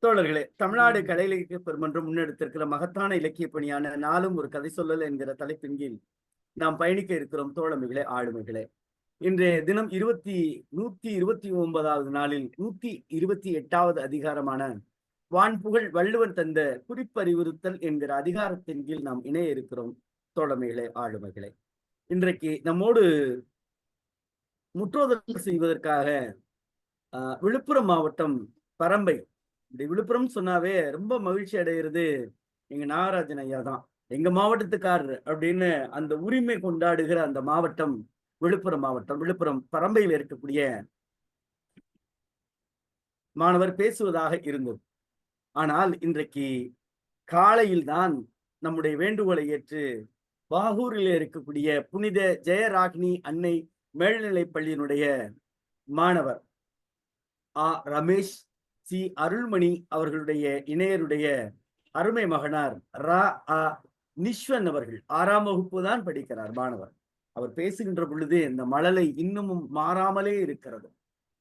தோழர்களே, தமிழ்நாடு கலை இலக்கிய பெருமன்றம் முன்னெடுத்திருக்கிற மகத்தான இலக்கிய பணியான நாளும் ஒரு கதை சொல்லல் என்கிற தலைப்பின் கீழ் நாம் பயணிக்க இருக்கிறோம். தோழமைகளே, ஆளுமைகளே, இன்றைய தினம் 129வது நாளில் 128வது அதிகாரமான வான்புகழ் வள்ளுவர் தந்த குறிப்பறிவுறுத்தல் என்கிற அதிகாரத்தின் கீழ் நாம் இணைய இருக்கிறோம். தோழமைகளே, ஆளுமைகளே, இன்றைக்கு நம்மோடு முற்றோதல் செய்வதற்காக விழுப்புரம் மாவட்டம் பரம்பை, இப்படி விழுப்புரம் சொன்னாவே ரொம்ப மகிழ்ச்சி அடைகிறது எங்க நாகராஜன் ஐயா தான். எங்க மாவட்டத்துக்காரர் அப்படின்னு அந்த உரிமை கொண்டாடுகிற அந்த மாவட்டம் விழுப்புரம் மாவட்டம். விழுப்புரம் பரம்பையில் இருக்கக்கூடிய மாணவர் பேசுவதாக இருந்தது. ஆனால் இன்றைக்கு காலையில் தான் நம்முடைய வேண்டுகோளை ஏற்று பாகூரில் இருக்கக்கூடிய புனித ஜெயராகினி அன்னை மேல்நிலைப் பள்ளியினுடைய மாணவர் ரமேஷ் சி அருள்மணி அவர்களுடைய இணையருடைய அருமை மகனார் நிஸ்வன் அவர்கள் 6ஆம் வகுப்பு தான் படிக்கிறார் மாணவர். அவர் பேசுகின்ற பொழுது இந்த மழலை இன்னமும் மாறாமலே இருக்கிறது.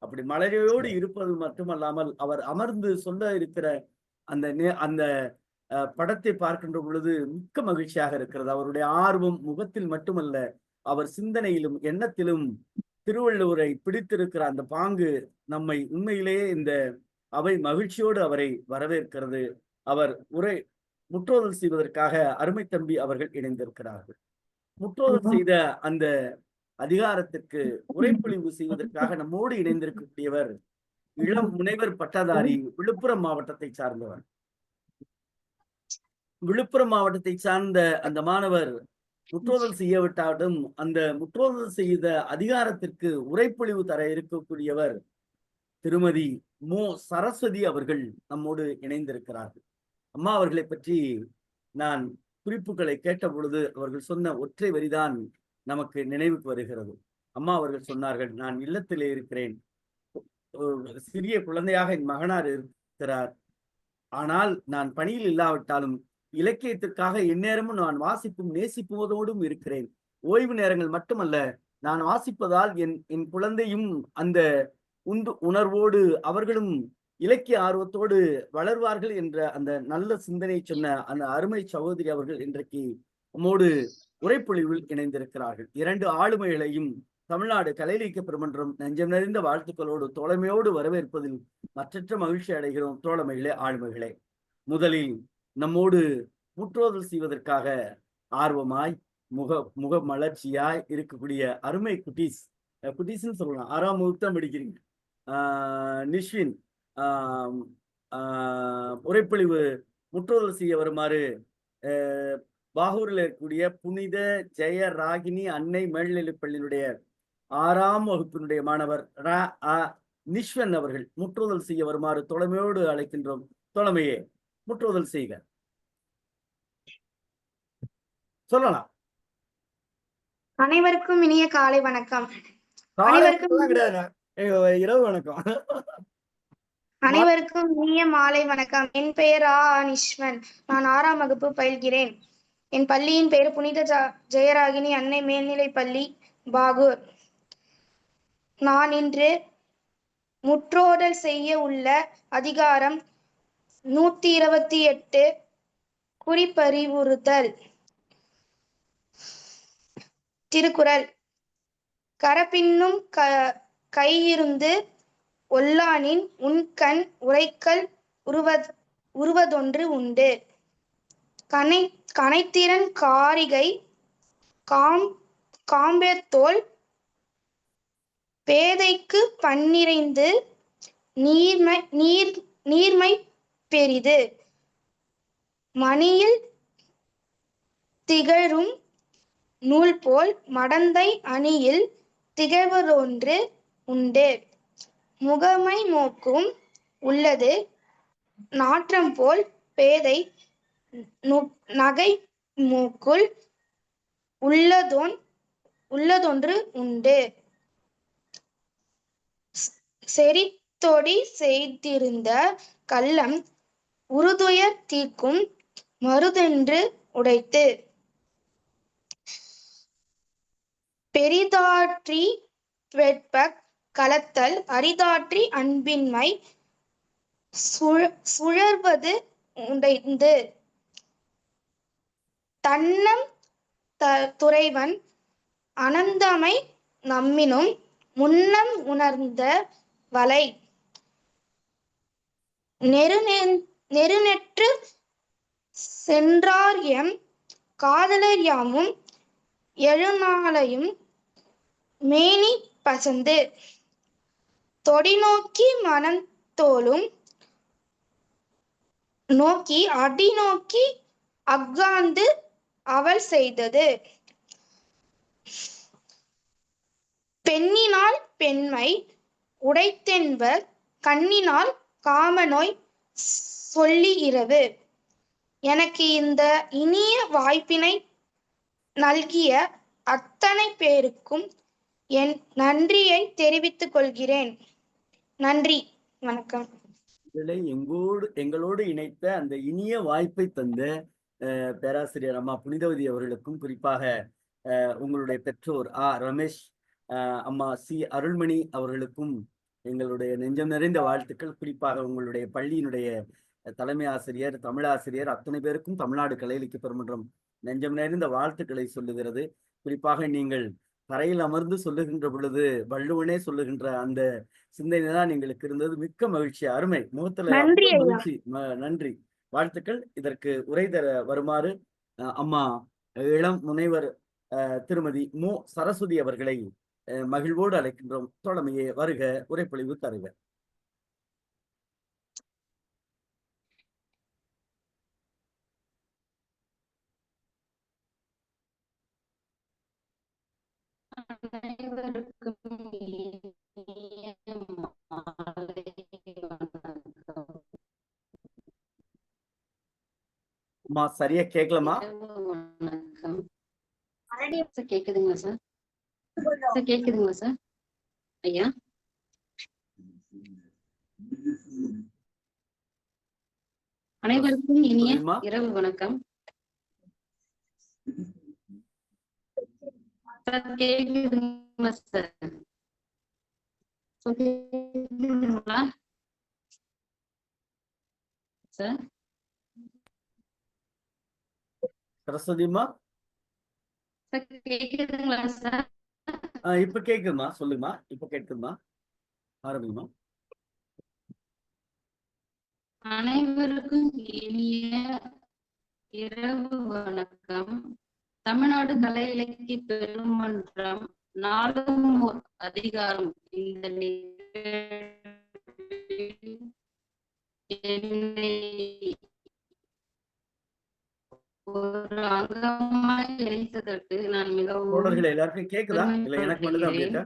அப்படி மழலையோடு இருப்பது மட்டுமல்லாமல் அவர் அமர்ந்து சொல்ல இருக்கிற அந்த அந்த படத்தை பார்க்கின்ற பொழுது மிக்க மகிழ்ச்சியாக இருக்கிறது. அவருடைய ஆர்வம் முகத்தில் மட்டுமல்ல, அவர் சிந்தனையிலும் எண்ணத்திலும் திருவள்ளுவரை பிடித்திருக்கிற அந்த பாங்கு நம்மை உண்மையிலேயே இந்த அவை மகிழ்ச்சியோடு அவரை வரவேற்கிறது. அவர் முற்றோதல் செய்வதற்காக அருமை தம்பி அவர்கள் இணைந்திருக்கிறார்கள். முற்றோதல் செய்த அந்த அதிகாரத்திற்கு உரைப்பொழிவு செய்வதற்காக நம்மோடு இணைந்திருக்கக்கூடியவர் இளம் முனைவர் பட்டதாரி, விழுப்புரம் மாவட்டத்தை சார்ந்தவர். விழுப்புரம் மாவட்டத்தை சார்ந்த அந்த மாணவர் முற்றோதல் செய்யவிட்டாலும் அந்த முற்றோதல் செய்த அதிகாரத்திற்கு உரைப்பொழிவு தர இருக்கக்கூடியவர் திருமதி மோ சரஸ்வதி அவர்கள் நம்மோடு இணைந்திருக்கிறார்கள். அம்மா அவர்களை பற்றி நான் குறிப்புகளை கேட்ட பொழுது அவர்கள் சொன்ன ஒற்றை வரிதான் நமக்கு நினைவுக்கு வருகிறது. அம்மா அவர்கள் சொன்னார்கள், நான் இல்லத்திலே இருக்கிறேன், சிறிய குழந்தையாக என் மகனார் இருக்கிறார், ஆனால் நான் பணியில் இல்லாவிட்டாலும் இலக்கியத்திற்காக எந்நேரமும் நான் வாசிப்பும் நேசிப்பதோடும் இருக்கிறேன். ஓய்வு நேரங்கள் மட்டுமல்ல, நான் வாசிப்பதால் என் குழந்தையும் அந்த உணர்வோடு அவர்களும் இலக்கிய ஆர்வத்தோடு வளர்வார்கள் என்ற அந்த நல்ல சிந்தனை சொன்ன அந்த அருமை சகோதரி அவர்கள் இன்றைக்கு நம்மோடு உரைப்பொழிவில் இணைந்திருக்கிறார்கள். 2 ஆளுமைகளையும் தமிழ்நாடு கலை இலக்கிய பெருமன்றம் நெஞ்சம் நிறைந்த வாழ்த்துக்களோடு தோழமையோடு வரவேற்பதில் மற்றற்ற மகிழ்ச்சி அடைகிறோம். தோழமைகளே, ஆளுமைகளே, முதலில் நம்மோடு முற்றோதல் செய்வதற்காக ஆர்வமாய் முக மலர்ச்சியாய் இருக்கக்கூடிய அருமை குட்டீஸ்ன்னு சொல்லலாம், 6ஆம் வகுப்பு தான் படிக்கிறீங்க, நிஸ்வின் உரைப்பொழிவு முற்றோதல் செய்ய வருமாறு பாகூரில் இருக்கக்கூடிய புனித ஜெயராகினி அன்னை மேல்நிலைப் பள்ளியினுடைய 6ஆம் வகுப்பினுடைய மாணவர் நிஸ்வன் அவர்கள் முற்றோதல் செய்ய வருமாறு தோழமையோடு அழைக்கின்றோம். தோழமையே, முற்றோதல் செய்க. சொல்லலாம். அனைவருக்கும் இனிய காலை வணக்கம். இரவு வணக்கம். அனைவருக்கும் இனிய மாலை வணக்கம். என் பெயர் நிஸ்வன். நான் 6ஆம் வகுப்பு பயில்கிறேன். என் பள்ளியின் பெயர் புனித ஜெயராகினி அன்னை மேல்நிலைப் பள்ளி, பாகூர். நான் இன்று முற்றோதல் செய்ய உள்ள அதிகாரம் 128 குறிப்பறிவுறுத்தல். திருக்குறள். கரப்பின்னும் கையிருந்து ஒல்லானின் உண்கண் உரைக்கல் உருவதொன்று உண்டு. கனைத்திறன் காரிகை காம்பேத்தோல் பேதைக்கு பன்னிறைந்து நீர்மை பெரிது. மணியில் திகழும் நூல் போல் மடந்தை அணியில் திகழ்வதொன்று உண்டு. முகமை மோக்கும் உள்ளது நாற்றம் போல் பேதை நகை மூக்குள் உள்ளதொன்று உண்டு. செறித்தொடி செய்திருந்த கள்ளம் உறுதுயர் தீர்க்கும் மருதென்று உடைத்து. பெரிதாற்றி வெட்பக் கலத்தல் அரிதாற்றி அன்பின்மை சுழல்வது உடைந்து தன்னம் துறைவன் அனந்தமை நம்மினும் முன்னம் உணர்ந்த வலை நெருநெற்று சென்றார் எம் காதலர் யாமும் எழுநாளையும் மேனி பசந்து தொடிநோக்கி மனத்தோளும் நோக்கி அடி நோக்கி அஃகாந்து அவள் செய்தது பெண்ணினால் பெண்மை உடைத்தென்பர் கண்ணினால் காமநோய் சொல்லி இரவு. எனக்கு இந்த இனிய வாய்ப்பினை நல்கிய அத்தனை பேருக்கும் என் நன்றியை தெரிவித்துக் கொள்கிறேன். நன்றி, வணக்கம். எங்களோடு இணைத்த அந்த இனிய வாய்ப்பை தந்த பேராசிரியர் அம்மா புனிதவதி அவர்களுக்கும், குறிப்பாக உங்களுடைய பெற்றோர் ரமேஷ், அம்மா அருள்மணி அவர்களுக்கும் எங்களுடைய நெஞ்சம் நிறைந்த வாழ்த்துக்கள். குறிப்பாக உங்களுடைய பள்ளியினுடைய தலைமை ஆசிரியர், தமிழாசிரியர் அத்தனை பேருக்கும் தமிழ்நாடு கலை இலக்கிய பெருமன்றம் நெஞ்சம் நிறைந்த வாழ்த்துக்களை சொல்லுகிறது. குறிப்பாக நீங்கள் தரையில் அமர்ந்து சொல்லுகின்ற பொழுது வள்ளுவனே சொல்லுகின்ற அந்த சிந்தனை தான் எங்களுக்கு இருந்தது. மிக்க மகிழ்ச்சி, அருமை, முகத்துல மகிழ்ச்சி. நன்றி, வாழ்த்துக்கள். இதற்கு உரை தர வருமாறு அம்மா இளம் முனைவர் திருமதி மு சரஸ்வதி அவர்களை மகிழ்வோடு அழைக்கின்றோம். தோழமையே வருக, உரைப்பொழிவு தருக. அம்மா சரியா கேட்கலாமா? கேக்குதுங்களா சார்? கேக்குதுங்களா சார்? ஐயா, அனைவருக்கும் இனிய இரவு வணக்கம். கேக்குதுங்களா சார்? கேக்குதுங்களா சார்? சரஸ்வதிமா கேக்குதுங்களா சார்? இப்ப கேக்குதுமா, சொல்லுமா. இப்ப கேக்குதுமா, ஆரம்பிமா. அனைவருக்கும் இனிய இரவு வணக்கம். தமிழ்நாடு கலை இலக்கிய பெருமன்றம் நாளும் அதிகாரம் இந்த ஒரு அங்கமாய் இணைத்ததற்கு நான் மிகவும் எல்லாருக்கும் கேக்குதா? இல்ல எனக்கு மட்டும்தான் அப்படி இருக்கா?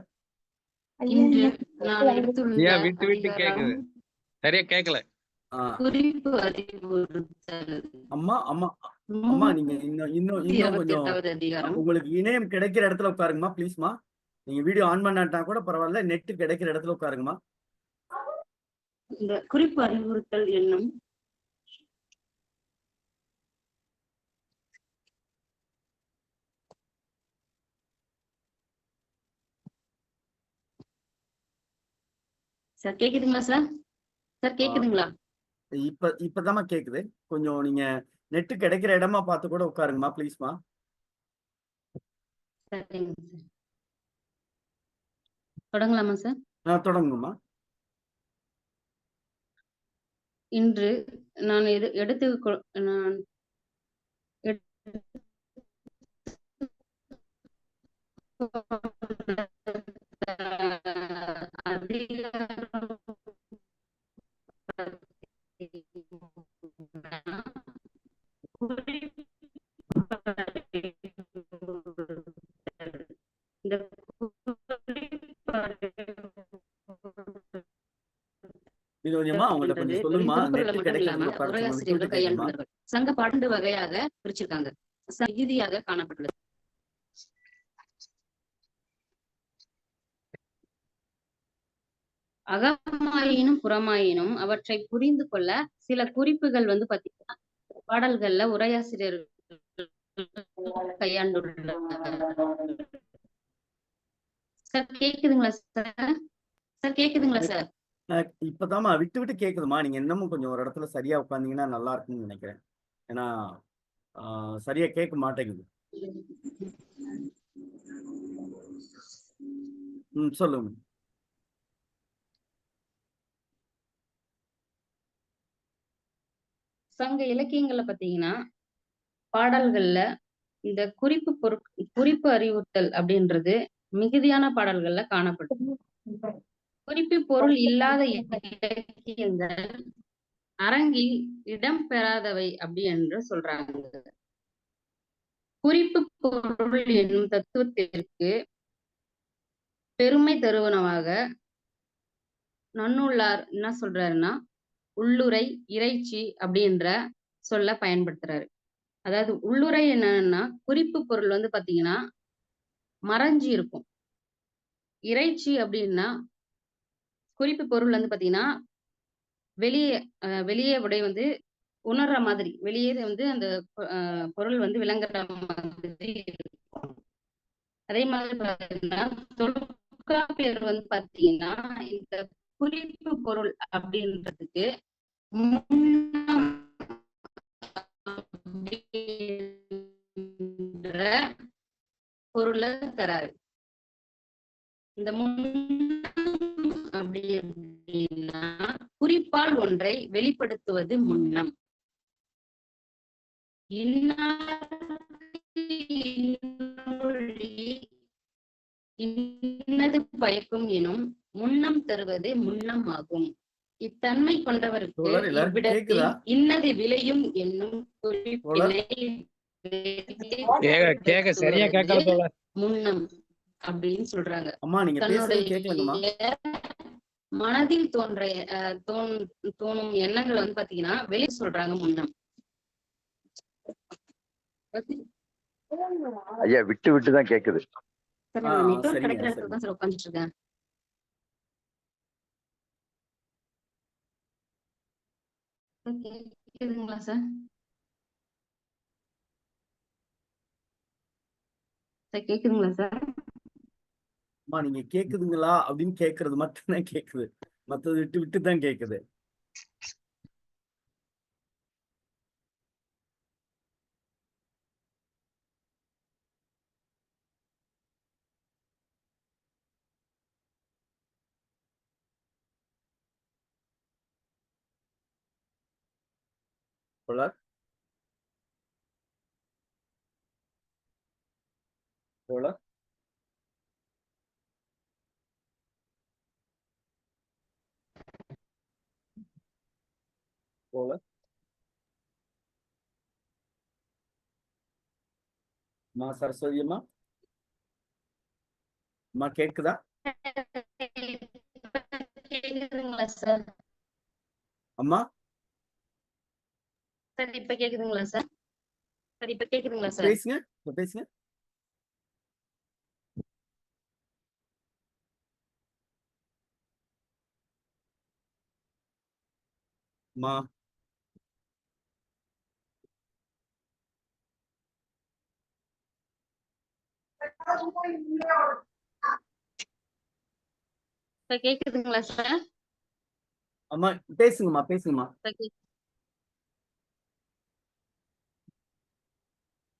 இன்று நான் எடுத்துள்ள விட்டு கேக்குது, சரியா கேட்கல. குறிப்பு அறிவுறுத்தல். அம்மா அம்மா அம்மா நீங்க இன்னும் கொஞ்சம் உங்களுக்கு இணையம் கிடைக்கிற இடத்துல உட்காருங்கம்மா, ப்ளீஸ்மா. நீங்க வீடியோ ஆன் பண்ணாட்டா கூட பரவாயில்ல, நெட் கிடைக்கிற இடத்துல உட்காருங்கம்மா. இந்த குறிப்பு அறிவுறுத்தல் என்னும் சார் கேக்குதுங்களா சார்? சார் கேக்குதுங்களா? இப்பதாம்மா கேக்குது. கொஞ்சம் நீங்க நெட் கிடைக்கிற இடமா பார்த்து கூட உட்காருங்கம்மா, ப்ளீஸ்மா. சரிங்க சார். தொடங்கலாமா சார்? தொடங்குமா. இன்று நான் நான் சங்க பாண்டு வகையாக பிரிச்சிருக்காங்க. சகிதியாக காணப்பட்டுள்ளது. அகமாயினும் புறமாயினும் அவற்றை புரிந்து கொள்ள சில குறிப்புகள் பாத்தீங்கன்னா பாடல்கள்ல உரையாசிரியர் கையாண்டுள்ளார். சார் கேக்குதுங்களா சார்? சார் கேக்குதுங்களா சார்? இப்பதாம்மா விட்டு விட்டு கேக்குதுமா. நீங்க இன்னமும் கொஞ்சம் ஒரு இடத்துல சரியா உட்கார்ந்தீங்கன்னா நல்லா இருக்கும்னு நினைக்கிறேன். ஏன்னா சரியா கேட்க மாட்டேங்குது. சொல்லுங்க. சங்க இலக்கியங்கள்ல பாத்தீங்கன்னா பாடல்கள்ல இந்த குறிப்பு அறிவுறுத்தல் அப்படின்றது மிகுதியான பாடல்கள்ல காணப்படும். குறிப்பு பொருள் இல்லாத இலக்கியங்கள் அரங்கில் இடம் பெறாதவை அப்படி என்று சொல்றாங்க. குறிப்பு பொருள் என்னும் தத்துவத்திற்கு பெருமை தருவனவாக நன்னூலார் என்ன சொல்றாருன்னா உள்ளுரை இறைச்சி அப்படின்ற சொல்ல பயன்படுத்துறாரு. அதாவது உள்ளுரை என்னன்னா குறிப்பு பொருள் வந்து பாத்தீங்கன்னா மறைஞ்சி இருக்கும். இறைச்சி அப்படின்னா குறிப்பு பொருள் வந்து பாத்தீங்கன்னா வெளியே விடை வந்து உணர்ற மாதிரி வெளியே வந்து அந்த பொருள் வந்து விளங்குற மாதிரி இருக்கும். அதே மாதிரி பாத்தீங்கன்னா தொல்காப்பியர் வந்து பாத்தீங்கன்னா இந்த குறிப்பு பொருள் அப்படின்றதுக்கு பொருளை தராரு. இந்த அப்படி அப்படின்னா குறிப்பால் ஒன்றை வெளிப்படுத்துவது முன்னம். இன்னது பயக்கும் எனும் முன்னம் தருவது முன்னம் ஆகும். இத்தன்மை கொண்டவருக்கு இவ்விடத்தில் இன்னது விளையும் என்னும் முன்னம் அப்படின்னு சொல்றாங்க. மனதில் தோணும் எண்ணங்கள் வந்து பாத்தீங்கன்னா வெளி சொல்றாங்க முன்னம். ஐயா விட்டு விட்டுதான் கேக்குது. நெட்வொர்க் கிடைக்கிற இடத்துல தான் சார் உட்காந்துட்டு இருக்கேன். கேக்குதுங்களா சார்? கேக்குதுங்களா சார்? நீங்க கேக்குதுங்களா அப்படின்னு கேக்குறது மட்டும்தான் கேக்குது. மத்தது விட்டு விட்டு தான் கேக்குது. சரஸ்வதி அம்மா கேக்குதா? அம்மா சார் இப்ப கேக்குதுங்களா சார்? இப்ப கேக்குதுங்களா சார்? பேசுங்க பேசுங்க. அம்மா கேக்குதுங்களா சார்? அம்மா பேசுங்கம்மா பேசுங்கம்மா.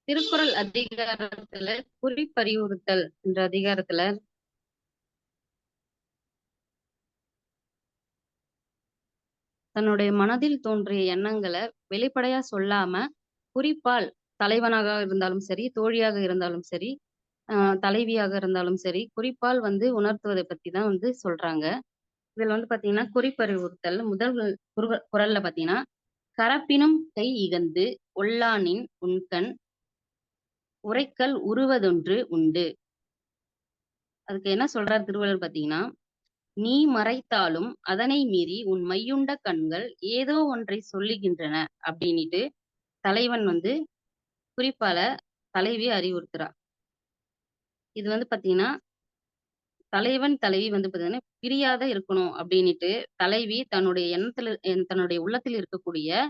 திருக்குறள் அதிகாரத்துல குறிப்பறிவுறுத்தல் என்ற அதிகாரத்துல தன்னுடைய மனதில் தோன்றிய எண்ணங்களை வெளிப்படையா சொல்லாம குறிப்பால் தலைவனாக இருந்தாலும் சரி, தோழியாக இருந்தாலும் சரி, தலைவியாக இருந்தாலும் சரி, குறிப்பால் வந்து உணர்த்துவதை பத்தி தான் வந்து சொல்றாங்க. இதுல வந்து பாத்தீங்கன்னா குறிப்பறிவுறுத்தல் முதல் குறள்ல பாத்தீங்கன்னா கரப்பினும் கை இகந்து ஒல்லானின் உண்கண் உரைக்கல் உருவதொன்று உண்டு. அதுக்கு என்ன சொல்றார் திருவள்ளுவர் பாத்தீங்கன்னா நீ மறைத்தாலும் அதனை மீறி உன் மையுண்ட கண்கள் ஏதோ ஒன்றை சொல்லுகின்றன அப்படின்னுட்டு தலைவன் வந்து குறிப்பால தலைவி அறிவுறுத்துறா. இது வந்து பாத்தீங்கன்னா தலைவன் தலைவி வந்து பாத்தீங்கன்னா பிரியாத இருக்கணும் அப்படின்னுட்டு தலைவி தன்னுடைய உள்ளத்தில் இருக்கக்கூடிய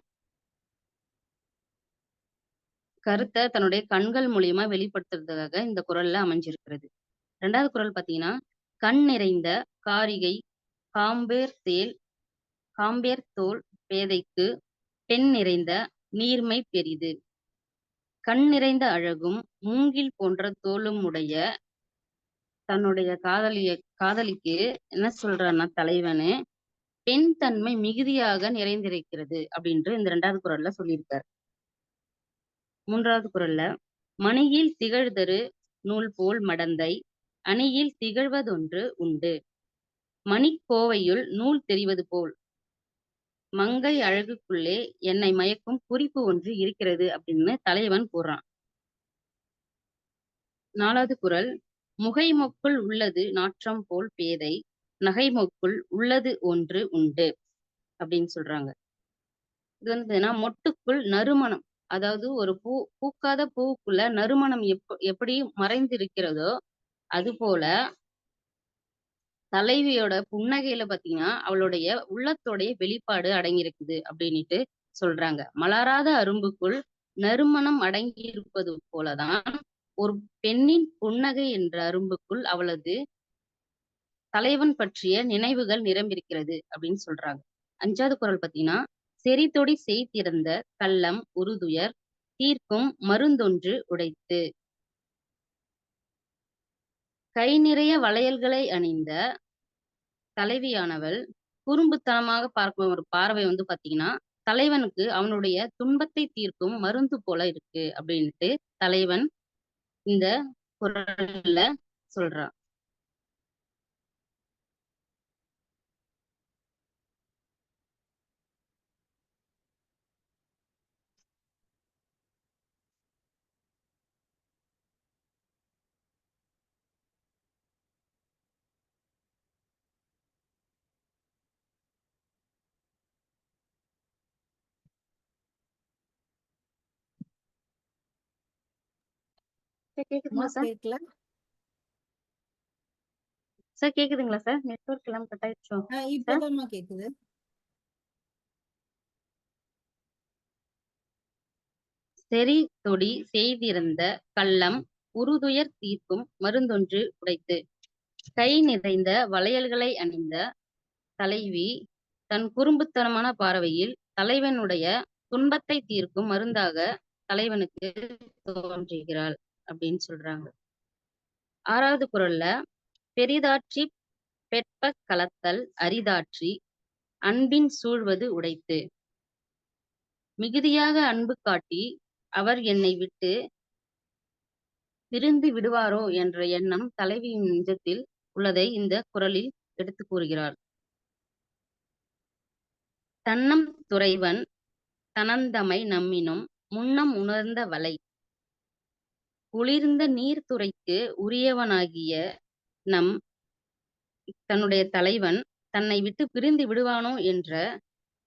கருத்தை தன்னுடைய கண்கள் மூலியமா வெளிப்படுத்துறதுக்காக இந்த குறள்ல அமைஞ்சிருக்கிறது. 2வது குறள் பாத்தீங்கன்னா கண் நிறைந்த காரிகை காம்பேர் தோல் பேதைக்கு பெண் நிறைந்த நீர்மை பெரிது. கண் நிறைந்த அழகும் மூங்கில் போன்ற தோலும் உடைய தன்னுடைய காதலிக்கு என்ன சொல்றான்னா தலைவனு, பெண் தன்மை மிகுதியாக நிறைந்திருக்கிறது அப்படின்ட்டு இந்த 2வது குறள்ல சொல்லியிருக்காரு. 3வது குறள்ல, மணியில் திகழ்தரு நூல் போல் மடந்தை அணியில் திகழ்வதொன்று உண்டு. மணிக்கோவையுள் நூல் தெரிவது போல் மங்கை அழகுக்குள்ளே என்னை மயக்கும் குறிப்பு ஒன்று இருக்கிறது அப்படின்னு தலைவன் கூறான். 4வது குறள், முகைமொக்குள் உள்ளது நாற்றம் போல் பேதை நகைமொக்குள் உள்ளது ஒன்று உண்டு அப்படின்னு சொல்றாங்க. இது வந்து மொட்டுக்குள் நறுமணம், அதாவது ஒரு பூக்காத பூவுக்குள்ள நறுமணம் எப்படி மறைந்திருக்கிறதோ அது போல தலைவியோட புன்னகையில பாத்தீங்கன்னா அவளுடைய உள்ளத்தோடைய வெளிப்பாடு அடங்கியிருக்குது அப்படின்னுட்டு சொல்றாங்க. மலராத அரும்புக்குள் நறுமணம் அடங்கி இருப்பது போலதான் ஒரு பெண்ணின் புன்னகை என்ற அரும்புக்குள் அவளது தலைவன் பற்றிய நினைவுகள் நிரம்பியிருக்கிறது அப்படின்னு சொல்றாங்க. 5வது குறள் பாத்தீங்கன்னா, செறிதொடி செய்திறந்த கள்ளம் உறுதுயர் தீர்க்கும் மருந்தொன்று உடைத்து. கை நிறைய வளையல்களை அணிந்த தலைவியானவள் குறும்புத்தனமாக பார்க்கும் ஒரு பார்வை வந்து பாத்தீங்கன்னா தலைவனுக்கு அவனுடைய துன்பத்தை தீர்க்கும் மருந்து போல இருக்கு அப்படின்ட்டு தலைவன் இந்த குறள்ல சொல்றான். கேக்குதுங்களா சார்? கேட்கல. சார் கேக்குதுங்களா சார்? நெட்வொர்க் எல்லாம் கட் ஆயிடுச்சோ சார்? இப்பதாம்மா கேக்குது. செறி தொடி செய்திருந்த கள்ளம் உறுதுயர் தீர்க்கும் மருந்தொன்று உடைத்து. கை நிறைந்த வளையல்களை அணிந்த தலைவி தன் குறும்புத்தனமான பார்வையில் தலைவனுடைய துன்பத்தை தீர்க்கும் மருந்தாக தலைவனுக்கு தோன்றுகிறாள் அப்படின்னு சொல்றாங்க. 6வது குறள்ல, பெரிதாற்றி பெற்ப கலத்தல் அரிதாற்றி அன்பின் சூழ்வது உடைத்து. மிகுதியாக அன்பு காட்டி அவர் என்னை விட்டு பிரிந்து விடுவாரோ என்ற எண்ணம் தலைவியின் நெஞ்சத்தில் உள்ளதை இந்த குறளில் எடுத்து கூறுகிறார். தன்னம் துறைவன் தனந்தமை நம்மினும் முன்னம் உணர்ந்த வலை குளிர்ந்த நீர்த்துறைக்கு உரியவனாகிய தன்னுடைய தலைவன் தன்னை விட்டு பிரிந்து விடுவானோ என்ற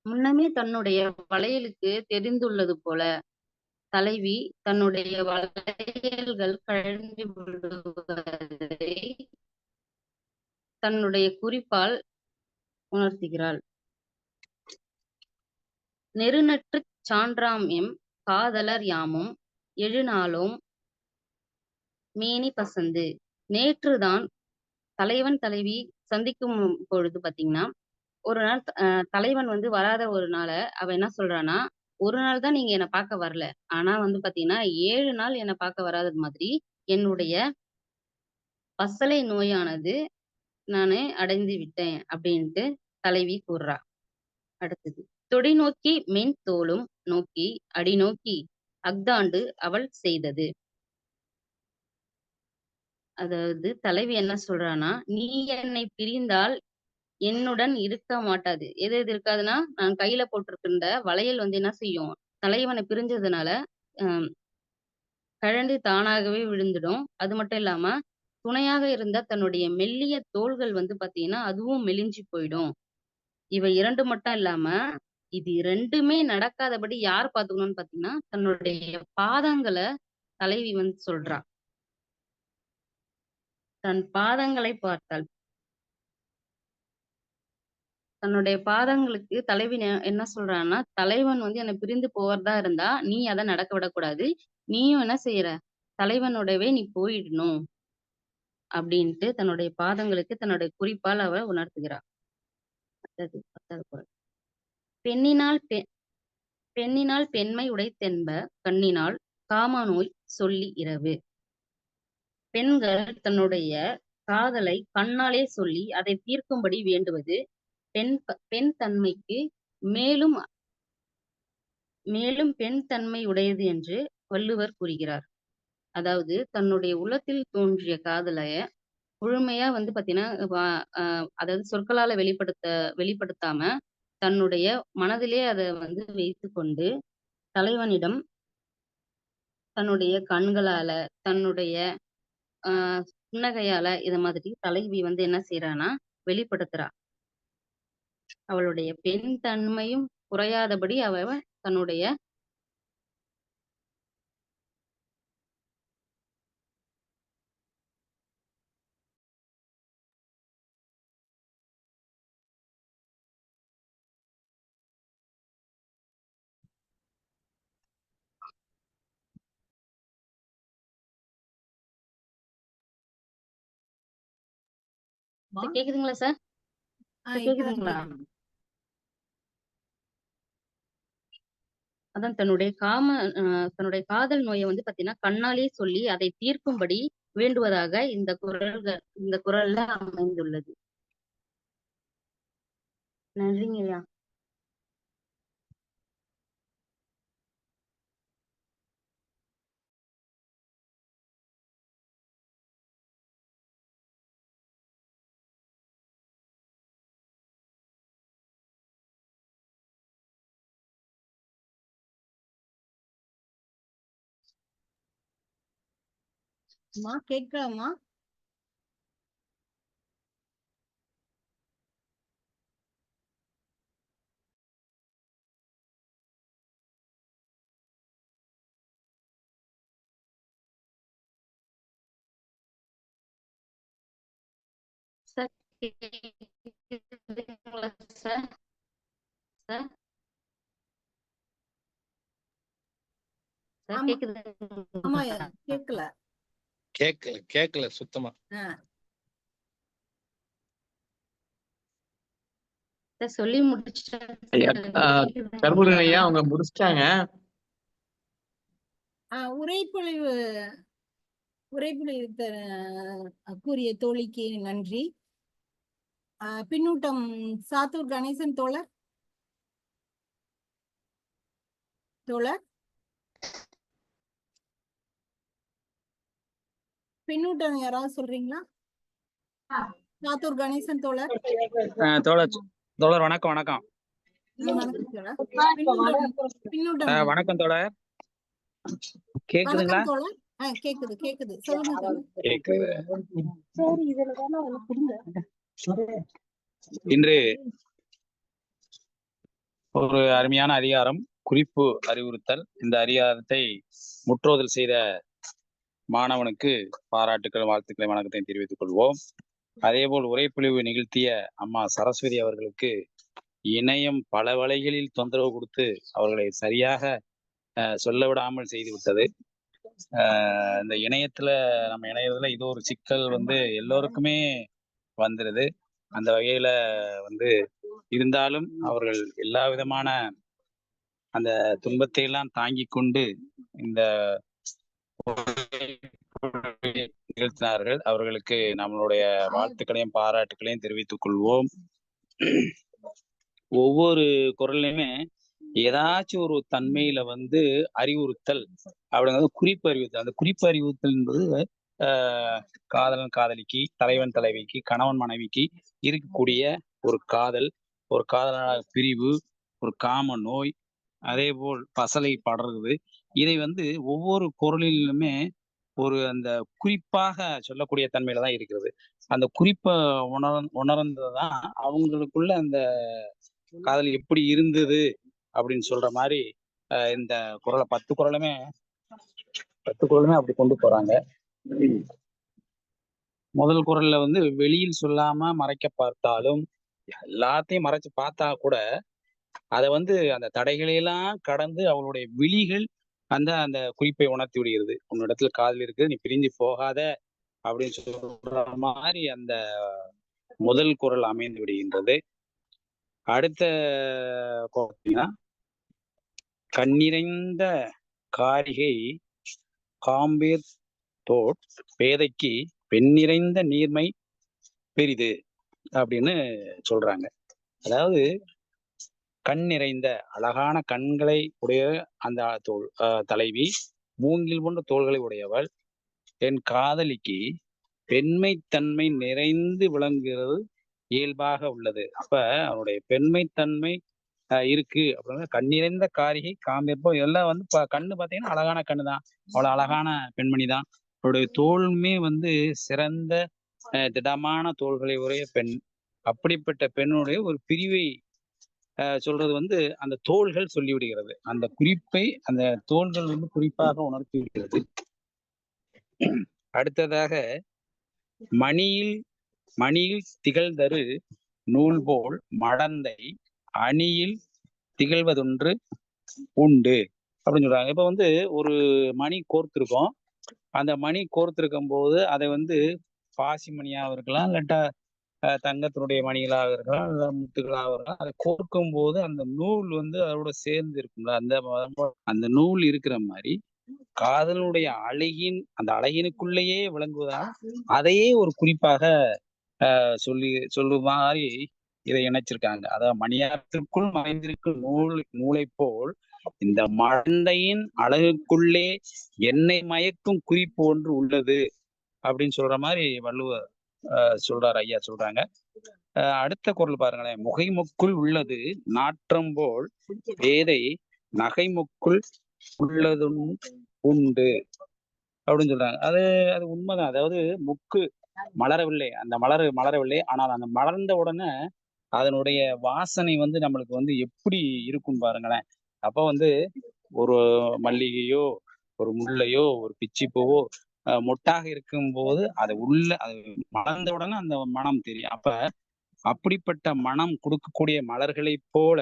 முன்னமே தன்னுடைய வளையலுக்கு தெரிந்துள்ளது போல தலைவி தன்னுடைய வளையல்கள் கழன்று விடுவதை தன்னுடைய குறிப்பால் உணர்த்துகிறாள். நெருநற்றுச் சான்றாம் எம் காதலர் யாமும் எழுநாளும் மேனி பசந்து. நேற்றுதான் தலைவன் தலைவி சந்திக்கும் பொழுது பாத்தீங்கன்னா ஒரு நாள் தலைவன் வந்து வராத ஒரு நாள அவ என்ன சொல்றான்னா, ஒரு நாள் தான் நீங்க என்னை பார்க்க வரல, ஆனா வந்து பாத்தீங்கன்னா 7 நாள் என்னை பார்க்க வராதது மாதிரி என்னுடைய பசலை நோயானது நானு அடைந்து விட்டேன் அப்படின்ட்டு தலைவி கூறுறா. அடுத்தது, தொடி நோக்கி மென் தோளும் நோக்கி அடி நோக்கி அஃதாண்டு அவள் செய்தது. அதாவது தலைவி என்ன சொல்றான்னா, நீ என்னை பிரிந்தால் என்னுடன் இருக்க மாட்டாது. எது இருக்காதுன்னா, நான் கையில போட்டிருக்கின்ற வளையல் வந்து என்ன செய்யும், தலைவனை பிரிஞ்சதுனால கழண்டு தானாகவே விழுந்துடும். அது மட்டும் இல்லாம துணையாக இருந்த தன்னுடைய மெல்லிய தோள்கள் வந்து பாத்தீங்கன்னா அதுவும் மெலிஞ்சு போயிடும். இவ 2 மட்டும் இல்லாம இது 2மே நடக்காதபடி யார் பாத்துக்கணும்னு பாத்தீங்கன்னா தன்னுடைய பாதங்களை தலைவி வந்து சொல்றா. தன் பாதங்களை பார்த்தாள். தன்னுடைய பாதங்களுக்கு தலைவி என்ன சொல்றான்னா, தலைவன் வந்து என்னை பிரிந்து போவதா இருந்தா நீ அதை நடக்க விடக்கூடாது, நீயும் என்ன செய்யற, தலைவனோடவே நீ போயிடணும் அப்படின்ட்டு தன்னுடைய பாதங்களுக்கு தன்னுடைய குறிப்பால் அவ உணர்த்துகிறாள். 10வது குறள். பெண்ணினால் பெண்மை உடைத்தென்ப கண்ணினால் காமநோய் சொல்லி இரவு. பெண்கள் தன்னுடைய காதலை கண்ணாலே சொல்லி அதை தீர்க்கும்படி வேண்டுவது பெண் தன்மைக்கு மேலும் பெண் தன்மை உடையது என்று வள்ளுவர் கூறுகிறார். அதாவது தன்னுடைய உள்ளத்தில் தோன்றிய காதலைய முழுமையா பாத்தீங்கன்னா அதாவது சொற்களால வெளிப்படுத்தாம தன்னுடைய மனதிலே அதை வைத்து கொண்டு தலைவனிடம் தன்னுடைய கண்களால தன்னுடைய புன்னகையால இத மாதிரி தலைவி என்ன செய்யறானா வெளிப்படுத்துறா. அவளுடைய பெண் தன்மையும் குறையாதபடி அவ தன்னுடைய கேக்குதுங்களா சார்? கேக்குதுங்களா? அதான் தன்னுடைய காதல் நோயை பாத்தீங்கன்னா கண்ணாலே சொல்லி அதை தீர்க்கும்படி வேண்டுவதாக இந்த குறள்ல அமைந்துள்ளது. நன்றிங்கய்யா. கேட்கலாமா? சார் கேக்குதுங்களா சார்? சார் ஆமா. ஆமா, கேக்குது? கேட்கல. சுத்தமா. சொல்லி முடிச்சிட்டேன். கருமுருகன் ஐயா அவங்க முடிச்சிட்டாங்க. உரைப்பொழிவு கூறிய தோழிக்கு நன்றி. பின்னூட்டம் சாத்தூர் கணேசன் தோழர். பின்னூட்டம் யாராவது சொல்றீங்களா? சாத்தூர் கணேசன் தோழர். தோழர் வணக்கம். வணக்கம் தோழர். கேக்குதுங்களா? கேக்குது. சொல்லுங்க. இன்று ஒரு அருமையான அதிகாரம் குறிப்பு அறிவுறுத்தல். இந்த அதிகாரத்தை முற்றோதல் செய்த மாணவனுக்கு பாராட்டுக்கள், வாழ்த்துக்களை, வணக்கத்தை தெரிவித்துக் கொள்வோம். அதேபோல் உரைப்பொழிவு நிகழ்த்திய அம்மா சரஸ்வதி அவர்களுக்கு இணையம் பல வழிகளில் தொந்தரவு கொடுத்து அவர்களை சரியாக சொல்ல விடாமல் செய்து விட்டது. இந்த இணையத்துல நம்ம இணையத்துல இது ஒரு சிக்கல் எல்லோருக்குமே வந்துருது. அந்த வகையில இருந்தாலும் அவர்கள் எல்லா விதமான அந்த துன்பத்தை எல்லாம் தாங்கி கொண்டு இந்த நிகழ்த்தினார்கள். அவர்களுக்கு நம்மளுடைய வாழ்த்துக்களையும் பாராட்டுக்களையும் தெரிவித்துக் கொள்வோம். ஒவ்வொரு குறள்லையுமே ஏதாச்சும் ஒரு தன்மையில அறிவுறுத்தல் அப்படிங்கிறது குறிப்பு அறிவுறுத்தல். அந்த குறிப்பு அறிவுறுத்தல் என்பது காதலன் காதலிக்கு, தலைவன் தலைவிக்கு, கணவன் மனைவிக்கு இருக்கக்கூடிய ஒரு காதலான பிரிவு, ஒரு காம நோய், அதே போல் பசலை படர்றது. இதை ஒவ்வொரு குறளிலுமே ஒரு அந்த குறிப்பாக சொல்லக்கூடிய தன்மையில தான் இருக்கிறது. அந்த குறிப்பை உணர்ந்ததான் அவங்களுக்குள்ள அந்த காதல் எப்படி இருந்தது அப்படின்னு சொல்ற மாதிரி இந்த குறளை 10 குறளுமே அப்படி கொண்டு போறாங்க. முதல் குறள்ல வெளியில் சொல்லாம மறைக்க பார்த்தாலும் எல்லாத்தையும் மறைச்சு பார்த்தா கூட அதை அந்த தடைகளையெல்லாம் கடந்து அவளுடைய விழிகள் அந்த குறிப்பை உணர்த்தி விடுகிறது. உன்னிடத்துல காதல் இருக்கு, நீ பிரிஞ்சு போகாத அப்படின்னு சொல்ற மாதிரி அந்த முதல் குறள் அமைந்து விடுகின்றது. அடுத்த பார்த்தீங்கன்னா, கண்ணிறைந்த காரிகை காம்பேர் தோட் பேதைக்கு பெண் நிறைந்த நீர்மை பெரிது அப்படின்னு சொல்றாங்க. அதாவது கண் நிறைந்த அழகான கண்களை உடைய அந்த தலைவி, மூங்கில் போன்ற தோள்களை உடையவள், என் காதலிக்கு பெண்மைத்தன்மை நிறைந்து விளங்குகிறது இயல்பாக உள்ளது. அப்ப அவனுடைய பெண்மைத்தன்மை இருக்கு அப்படின்னா, கண்ணிறைந்த காரிகை காம்பேற்போ இதெல்லாம் வந்து கண்ணு பார்த்தீங்கன்னா அழகான கண்ணு தான், அவ்வளவு அழகான பெண்மணி தான். அவருடைய தோளுமே வந்து சிறந்த திடமான தோள்களை உடைய பெண். அப்படிப்பட்ட பெண்ணுடைய ஒரு பிரிவை சொல்றது வந்து அந்த தோள்கள் சொல்லிவிடுகிறது. அந்த குறிப்பை அந்த தோள்கள் வந்து குறிப்பாக உணர்த்தி விடுகிறது. அடுத்ததாக, மணியில் திகழ்தரு நூல் போல் மடந்தை அணியில் திகழ்வதொன்று உண்டு அப்படின்னு சொல்றாங்க. இப்ப வந்து ஒரு மணி கோர்த்திருக்கோம். அந்த மணி கோர்த்திருக்கும் போது அதை வந்து பாசி மணியாக இருக்கலாம், இல்லாட்டா தங்கத்தினுடைய மணிகளாக இருக்கலாம், இல்லை முத்துகளாக இருக்கலாம். அதை கோர்க்கும் போது அந்த நூல் வந்து அதோட சேர்ந்து இருக்கும்ல, அந்த நூல் இருக்கிற மாதிரி காதலுடைய அந்த அழகினுக்குள்ளேயே விளங்குவதால் அதையே ஒரு குறிப்பாக சொல்லு மாதிரி இதை இணைச்சிருக்காங்க. அதாவது மணியாரத்திற்குள் மறைந்திருக்கும் நூலை போல் இந்த மடந்தையின் அழகுக்குள்ளே என்னை மயக்கும் குறிப்பு ஒன்று உள்ளது அப்படின்னு சொல்ற மாதிரி வள்ளுவர் சொல்றாரு, ஐயா சொல்றாங்க. அடுத்த குறள் பாருங்களேன். முகைமுக்குள் உள்ளது நாற்றம் போல் பேதை நகைமுக்குள் உள்ளது உண்டு அப்படின்னு சொல்றாங்க. அது உண்மைதான். அதாவது முக்கு மலரவில்லை, அந்த மலரவில்லை, ஆனால் அந்த மலர்ந்த உடனே அதனுடைய வாசனை வந்து நம்மளுக்கு வந்து எப்படி இருக்கும் பாருங்களேன். அப்ப வந்து ஒரு மல்லிகையோ, ஒரு முல்லையோ, ஒரு பிச்சிப்பூவோ மொட்டாக இருக்கும் போது அது மலர்ந்த உடனே அந்த மனம் தெரியும். அப்ப அப்படிப்பட்ட மனம் கொடுக்கக்கூடிய மலர்களை போல,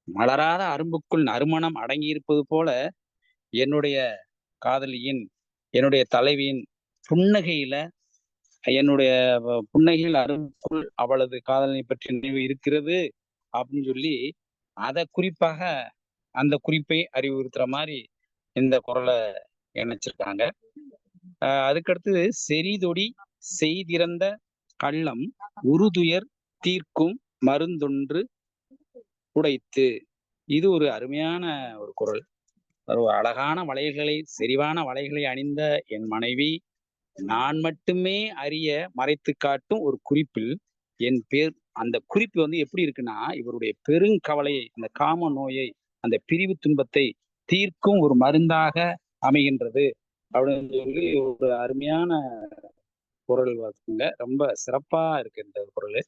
மலராத அரும்புக்குள் நறுமணம் அடங்கி இருப்பது போல என்னுடைய காதலியின், என்னுடைய தலைவியின் புன்னகையில் அரும்புக்குள் அவளது காதலனை பற்றி நினைவு இருக்கிறது அப்படின்னு சொல்லி அதை குறிப்பாக அந்த குறிப்பை அறிவுறுத்துற மாதிரி இந்த குறளை இணைச்சிருக்காங்க. அதுக்கடுத்து, செறிதொடி செய்திறந்த கள்ளம் உறுதுயர் தீர்க்கும் மருந்தொன்று உடைத்து. இது ஒரு அருமையான ஒரு குறள். ஒரு அழகான செறிவான வளைகளை அணிந்த என் மனைவி நான் மட்டுமே அறிய மறைத்து காட்டும் ஒரு குறிப்பில் என் பேர், அந்த குறிப்பு வந்து எப்படி இருக்குன்னா, இவருடைய பெருங்கவலையை, அந்த காம நோயை, அந்த பிரிவு துன்பத்தை தீர்க்கும் ஒரு மருந்தாக அமைகின்றது அப்படின்னு சொல்லி ஒரு அருமையான குறள் வாக்குங்க. ரொம்ப சிறப்பா இருக்கு இந்த குறள்.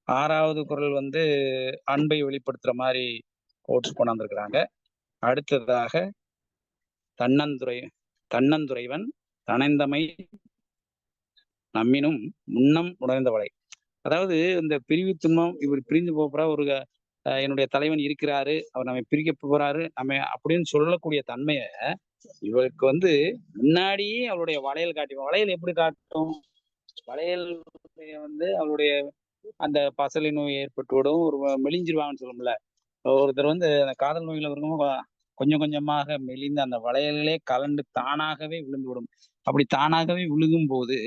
6வது குறள் வந்து அன்பை வெளிப்படுத்துற மாதிரி போட்டு கொண்டாந்துருக்கிறாங்க. அடுத்ததாக, தன்னந்துரைவன் தனைந்தமை நம்மினும் முன்னம் உணர்ந்தவளை. அதாவது இந்த பிரிவு துன்பம், இவர் பிரிஞ்சு போற ஒரு என்னுடைய தலைவன் இருக்கிறாரு, அவர் நம்ம பிரிக்க போறாரு நம்ம அப்படின்னு சொல்லக்கூடிய தன்மைய இவருக்கு வந்து முன்னாடியே அவளுடைய வளையல் வளையல் எப்படி காட்டும்? வளையல் வந்து அவளுடைய அந்த பசலை நோய் ஏற்பட்டு விடும், ஒரு மெலிஞ்சிருவாங்கன்னு சொல்லும்ல. ஒருத்தர் வந்து அந்த காதல் நோயில இருக்கும்போது கொஞ்சம் கொஞ்சமாக மெலிந்து அந்த வளையல்களே கலண்டு தானாகவே விழுந்து விடும். அப்படி தானாகவே விழுகும் போது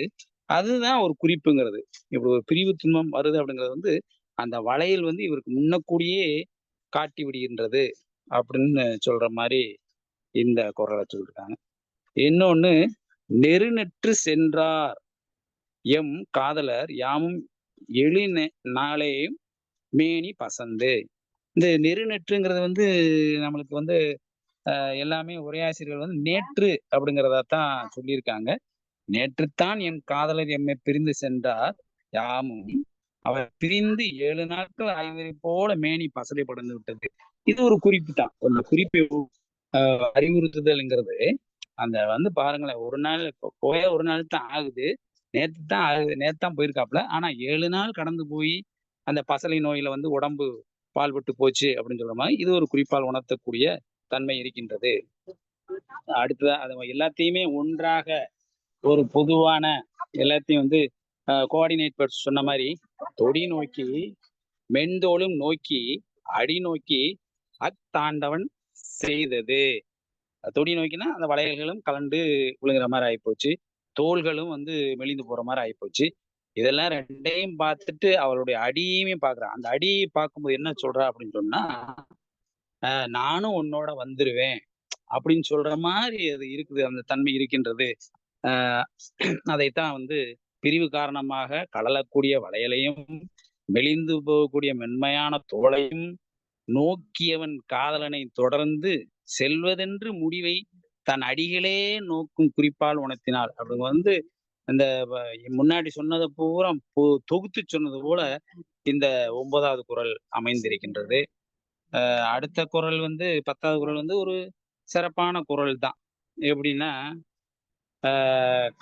அதுதான் ஒரு குறிப்புங்கிறது. இப்படி ஒரு பிரிவு துன்பம் வருது அப்படிங்கிறது வந்து அந்த வளையல் வந்து இவருக்கு முன்னக்கூடியே காட்டி விடுகின்றது அப்படின்னு சொல்ற மாதிரி இந்த குறளை சொல்லிருக்காங்க. இன்னொன்னு, நெருநெற்று சென்றார் எம் காதலர் யாமும் நாளையும் மேனி பசந்து. இந்த நெருநெற்றுங்கிறது வந்து நம்மளுக்கு வந்து எல்லாமே ஒரே ஆசிரியர்கள் வந்து நேற்று அப்படிங்கிறதான் சொல்லியிருக்காங்க. நேற்றுத்தான் என் காதலர் எம்மை பிரிந்து சென்றார் யாமும் அவர் பிரிந்து 7 நாட்கள் ஆய்வதை போல மேனி பசலை படர்ந்து விட்டது. இது ஒரு குறிப்பு தான். அந்த குறிப்பை அறிவுறுத்துதல்ங்கிறது அந்த வந்து பாருங்களேன், ஒரு நாள் ஒரு நாள் தான் ஆகுது, நேற்று தான் போயிருக்காப்புல. ஆனா 7 நாள் கடந்து போய் அந்த பசலை நோயில வந்து உடம்பு பால்பட்டு போச்சு அப்படின்னு சொல்ற மாதிரி இது ஒரு குறிப்பால் உணர்த்தக்கூடிய தன்மை இருக்கின்றது. அடுத்ததான் அது எல்லாத்தையுமே ஒன்றாக ஒரு பொதுவான எல்லாத்தையும் வந்து கோஆர்டினேட் சொன்ன மாதிரி தொடி நோக்கி மென்தோளும் நோக்கி அடி நோக்கி அத்தாண்டவன் செய்தது. தொடி நோக்கினா அந்த வளையல்களும் கலண்டு விழுங்குற மாதிரி ஆயிப்போச்சு, தோள்களும் வந்து மெலிந்து போற மாதிரி ஆயிப்போச்சு. இதெல்லாம் ரெண்டையும் பார்த்துட்டு அவளுடைய அடியுமே பாக்குறான். அந்த அடியை பார்க்கும்போது என்ன சொல்றா அப்படின்னு சொன்னா, நானும் உன்னோட வந்துருவேன் அப்படின்னு சொல்ற மாதிரி அது இருக்குது, அந்த தன்மை இருக்கின்றது. ஆஹ் அதைத்தான் வந்து பிரிவு காரணமாக கழலக்கூடிய வளையலையும் மெலிந்து போகக்கூடிய மென்மையான தோளையும் நோக்கியவன் காதலனை தொடர்ந்து செல்வதென்று முடிவை தன் அடிகளே நோக்கும் குறிப்பால் உணர்த்தினாள். அப்படி வந்து இந்த முன்னாடி சொன்னதை பூரா தொகுத்து சொன்னது போல இந்த 9வது குறள் அமைந்திருக்கின்றது. அடுத்த குறள் வந்து 10வது குறள் வந்து ஒரு சிறப்பான குறள் தான். எப்படின்னா,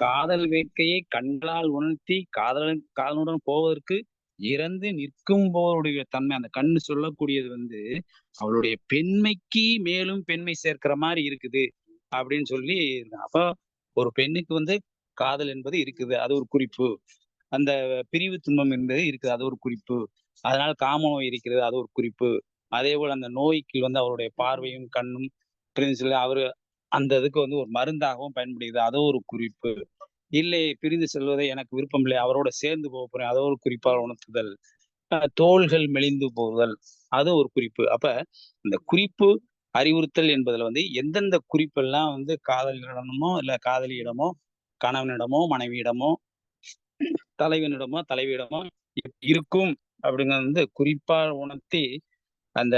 காதல் வேட்கையை கண்களால் உணர்த்தி காதலுடன் போவதற்கு இறந்து நிற்கும் போருடைய தன்மை, அந்த கண்ணு சொல்லக்கூடியது வந்து அவளுடைய பெண்மைக்கு மேலும் பெண்மை சேர்க்கிற மாதிரி இருக்குது அப்படின்னு சொல்லி. அப்ப ஒரு பெண்ணுக்கு வந்து காதல் என்பது இருக்குது, அது ஒரு குறிப்பு. அந்த பிரிவு துன்பம் என்பது இருக்குது, அது ஒரு குறிப்பு. அதனால காம நோய் இருக்கிறது, அது ஒரு குறிப்பு. அதே போல அந்த நோய்க்கு வந்து அவருடைய பார்வையும் கண்ணும் சொல்லி அவரு அந்த இதுக்கு வந்து ஒரு மருந்தாகவும் பயன்படுகிறது, அதோ ஒரு குறிப்பு. இல்லை பிரிந்து செல்வதை எனக்கு விருப்பம் இல்லை, அவரோட சேர்ந்து போக போறேன், அதோ ஒரு குறிப்பால் உணர்த்துதல். தோள்கள் மெலிந்து போகுதல், அது ஒரு குறிப்பு. அப்ப இந்த குறிப்பு அறிவுறுத்தல் என்பதுல வந்து எந்தெந்த குறிப்பெல்லாம் வந்து காதலியிடமோ இல்ல காதலியிடமோ கணவனிடமோ மனைவியிடமோ தலைவனிடமோ தலைவியிடமோ இருக்கும் அப்படிங்கிறது வந்து குறிப்பால் உணர்த்தி அந்த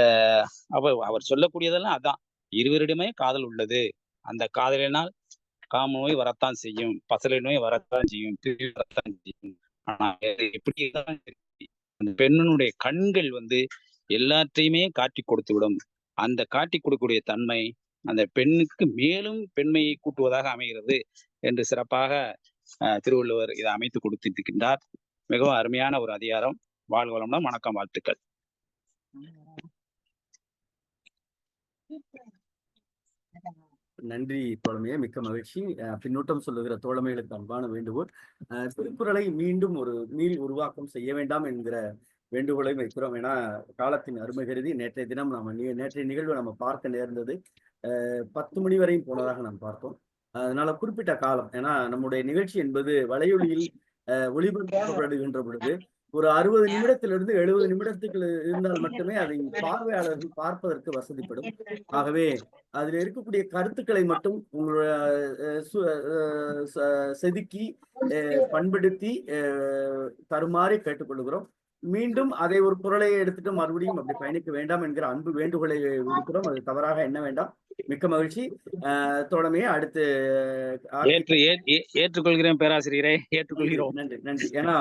அவர் சொல்லக்கூடியதெல்லாம் அதான். இருவரிடமே காதல் உள்ளது, அந்த காதலினால் காம நோய் வரத்தான் செய்யும், பசலை நோய் வரத்தான் செய்யும், பிரிவு வரத்தான் செய்யும். ஆனா எப்படி அந்த பெண்ணுடைய கண்கள் வந்து எல்லாத்தையுமே காட்டி கொடுத்து விடும். அந்த காட்டி கொடுக்கக்கூடிய தன்மை அந்த பெண்ணுக்கு மேலும் பெண்மையை கூட்டுவதாக அமைகிறது என்று சிறப்பாக திருவள்ளுவர் இதை அமைத்து கொடுத்திருக்கின்றார். மிகவும் அருமையான ஒரு அதிகாரம். வாழ்க வளமுடன். வணக்கம், வாழ்த்துக்கள். நன்றி தோழமையே, மிக்க மகிழ்ச்சி. பின்னூட்டம் சொல்லுகிற தோழமைகளுக்கு அன்பான வேண்டுகோள், திருக்குறளை மீண்டும் ஒரு மீள் உருவாக்கம் செய்ய வேண்டாம் என்கிற வேண்டுகோளை வைக்கிறோம். ஏன்னா காலத்தின் அருமை கருதி நேற்றைய தினம் நேற்றைய நிகழ்வை நம்ம பார்க்க நேர்ந்தது 10 மணி வரையும் போனதாக நாம் பார்த்தோம். அதனால குறிப்பிட்ட காலம், ஏன்னா நம்முடைய நிகழ்ச்சி என்பது வலையொலியில் ஒளிபரப்பப்படுகின்ற பொழுது ஒரு 60 நிமிடத்திலிருந்து 70 நிமிடத்துக்கு இருந்தால் மட்டுமே அதை பார்வையாளர்கள் பார்ப்பதற்கு வசதிப்படும். ஆகவே அதில் இருக்கக்கூடிய கருத்துக்களை மட்டும் செதுக்கி பண்படுத்தி தருமாறி கேட்டுக்கொள்கிறோம். மீண்டும் அதை ஒரு குறளை எடுத்துட்டு மறுபடியும் அப்படி பயணிக்க வேண்டாம் என்கிற அன்பு வேண்டுகோளை விடுக்கிறோம். அது தவறாக எண்ண வேண்டாம். மிக்க மகிழ்ச்சி தோழமையே. அடுத்து ஏற்றுக்கொள்கிறேன் பேராசிரியரை, ஏற்றுக்கொள்கிறோம். நன்றி நன்றி. ஏன்னா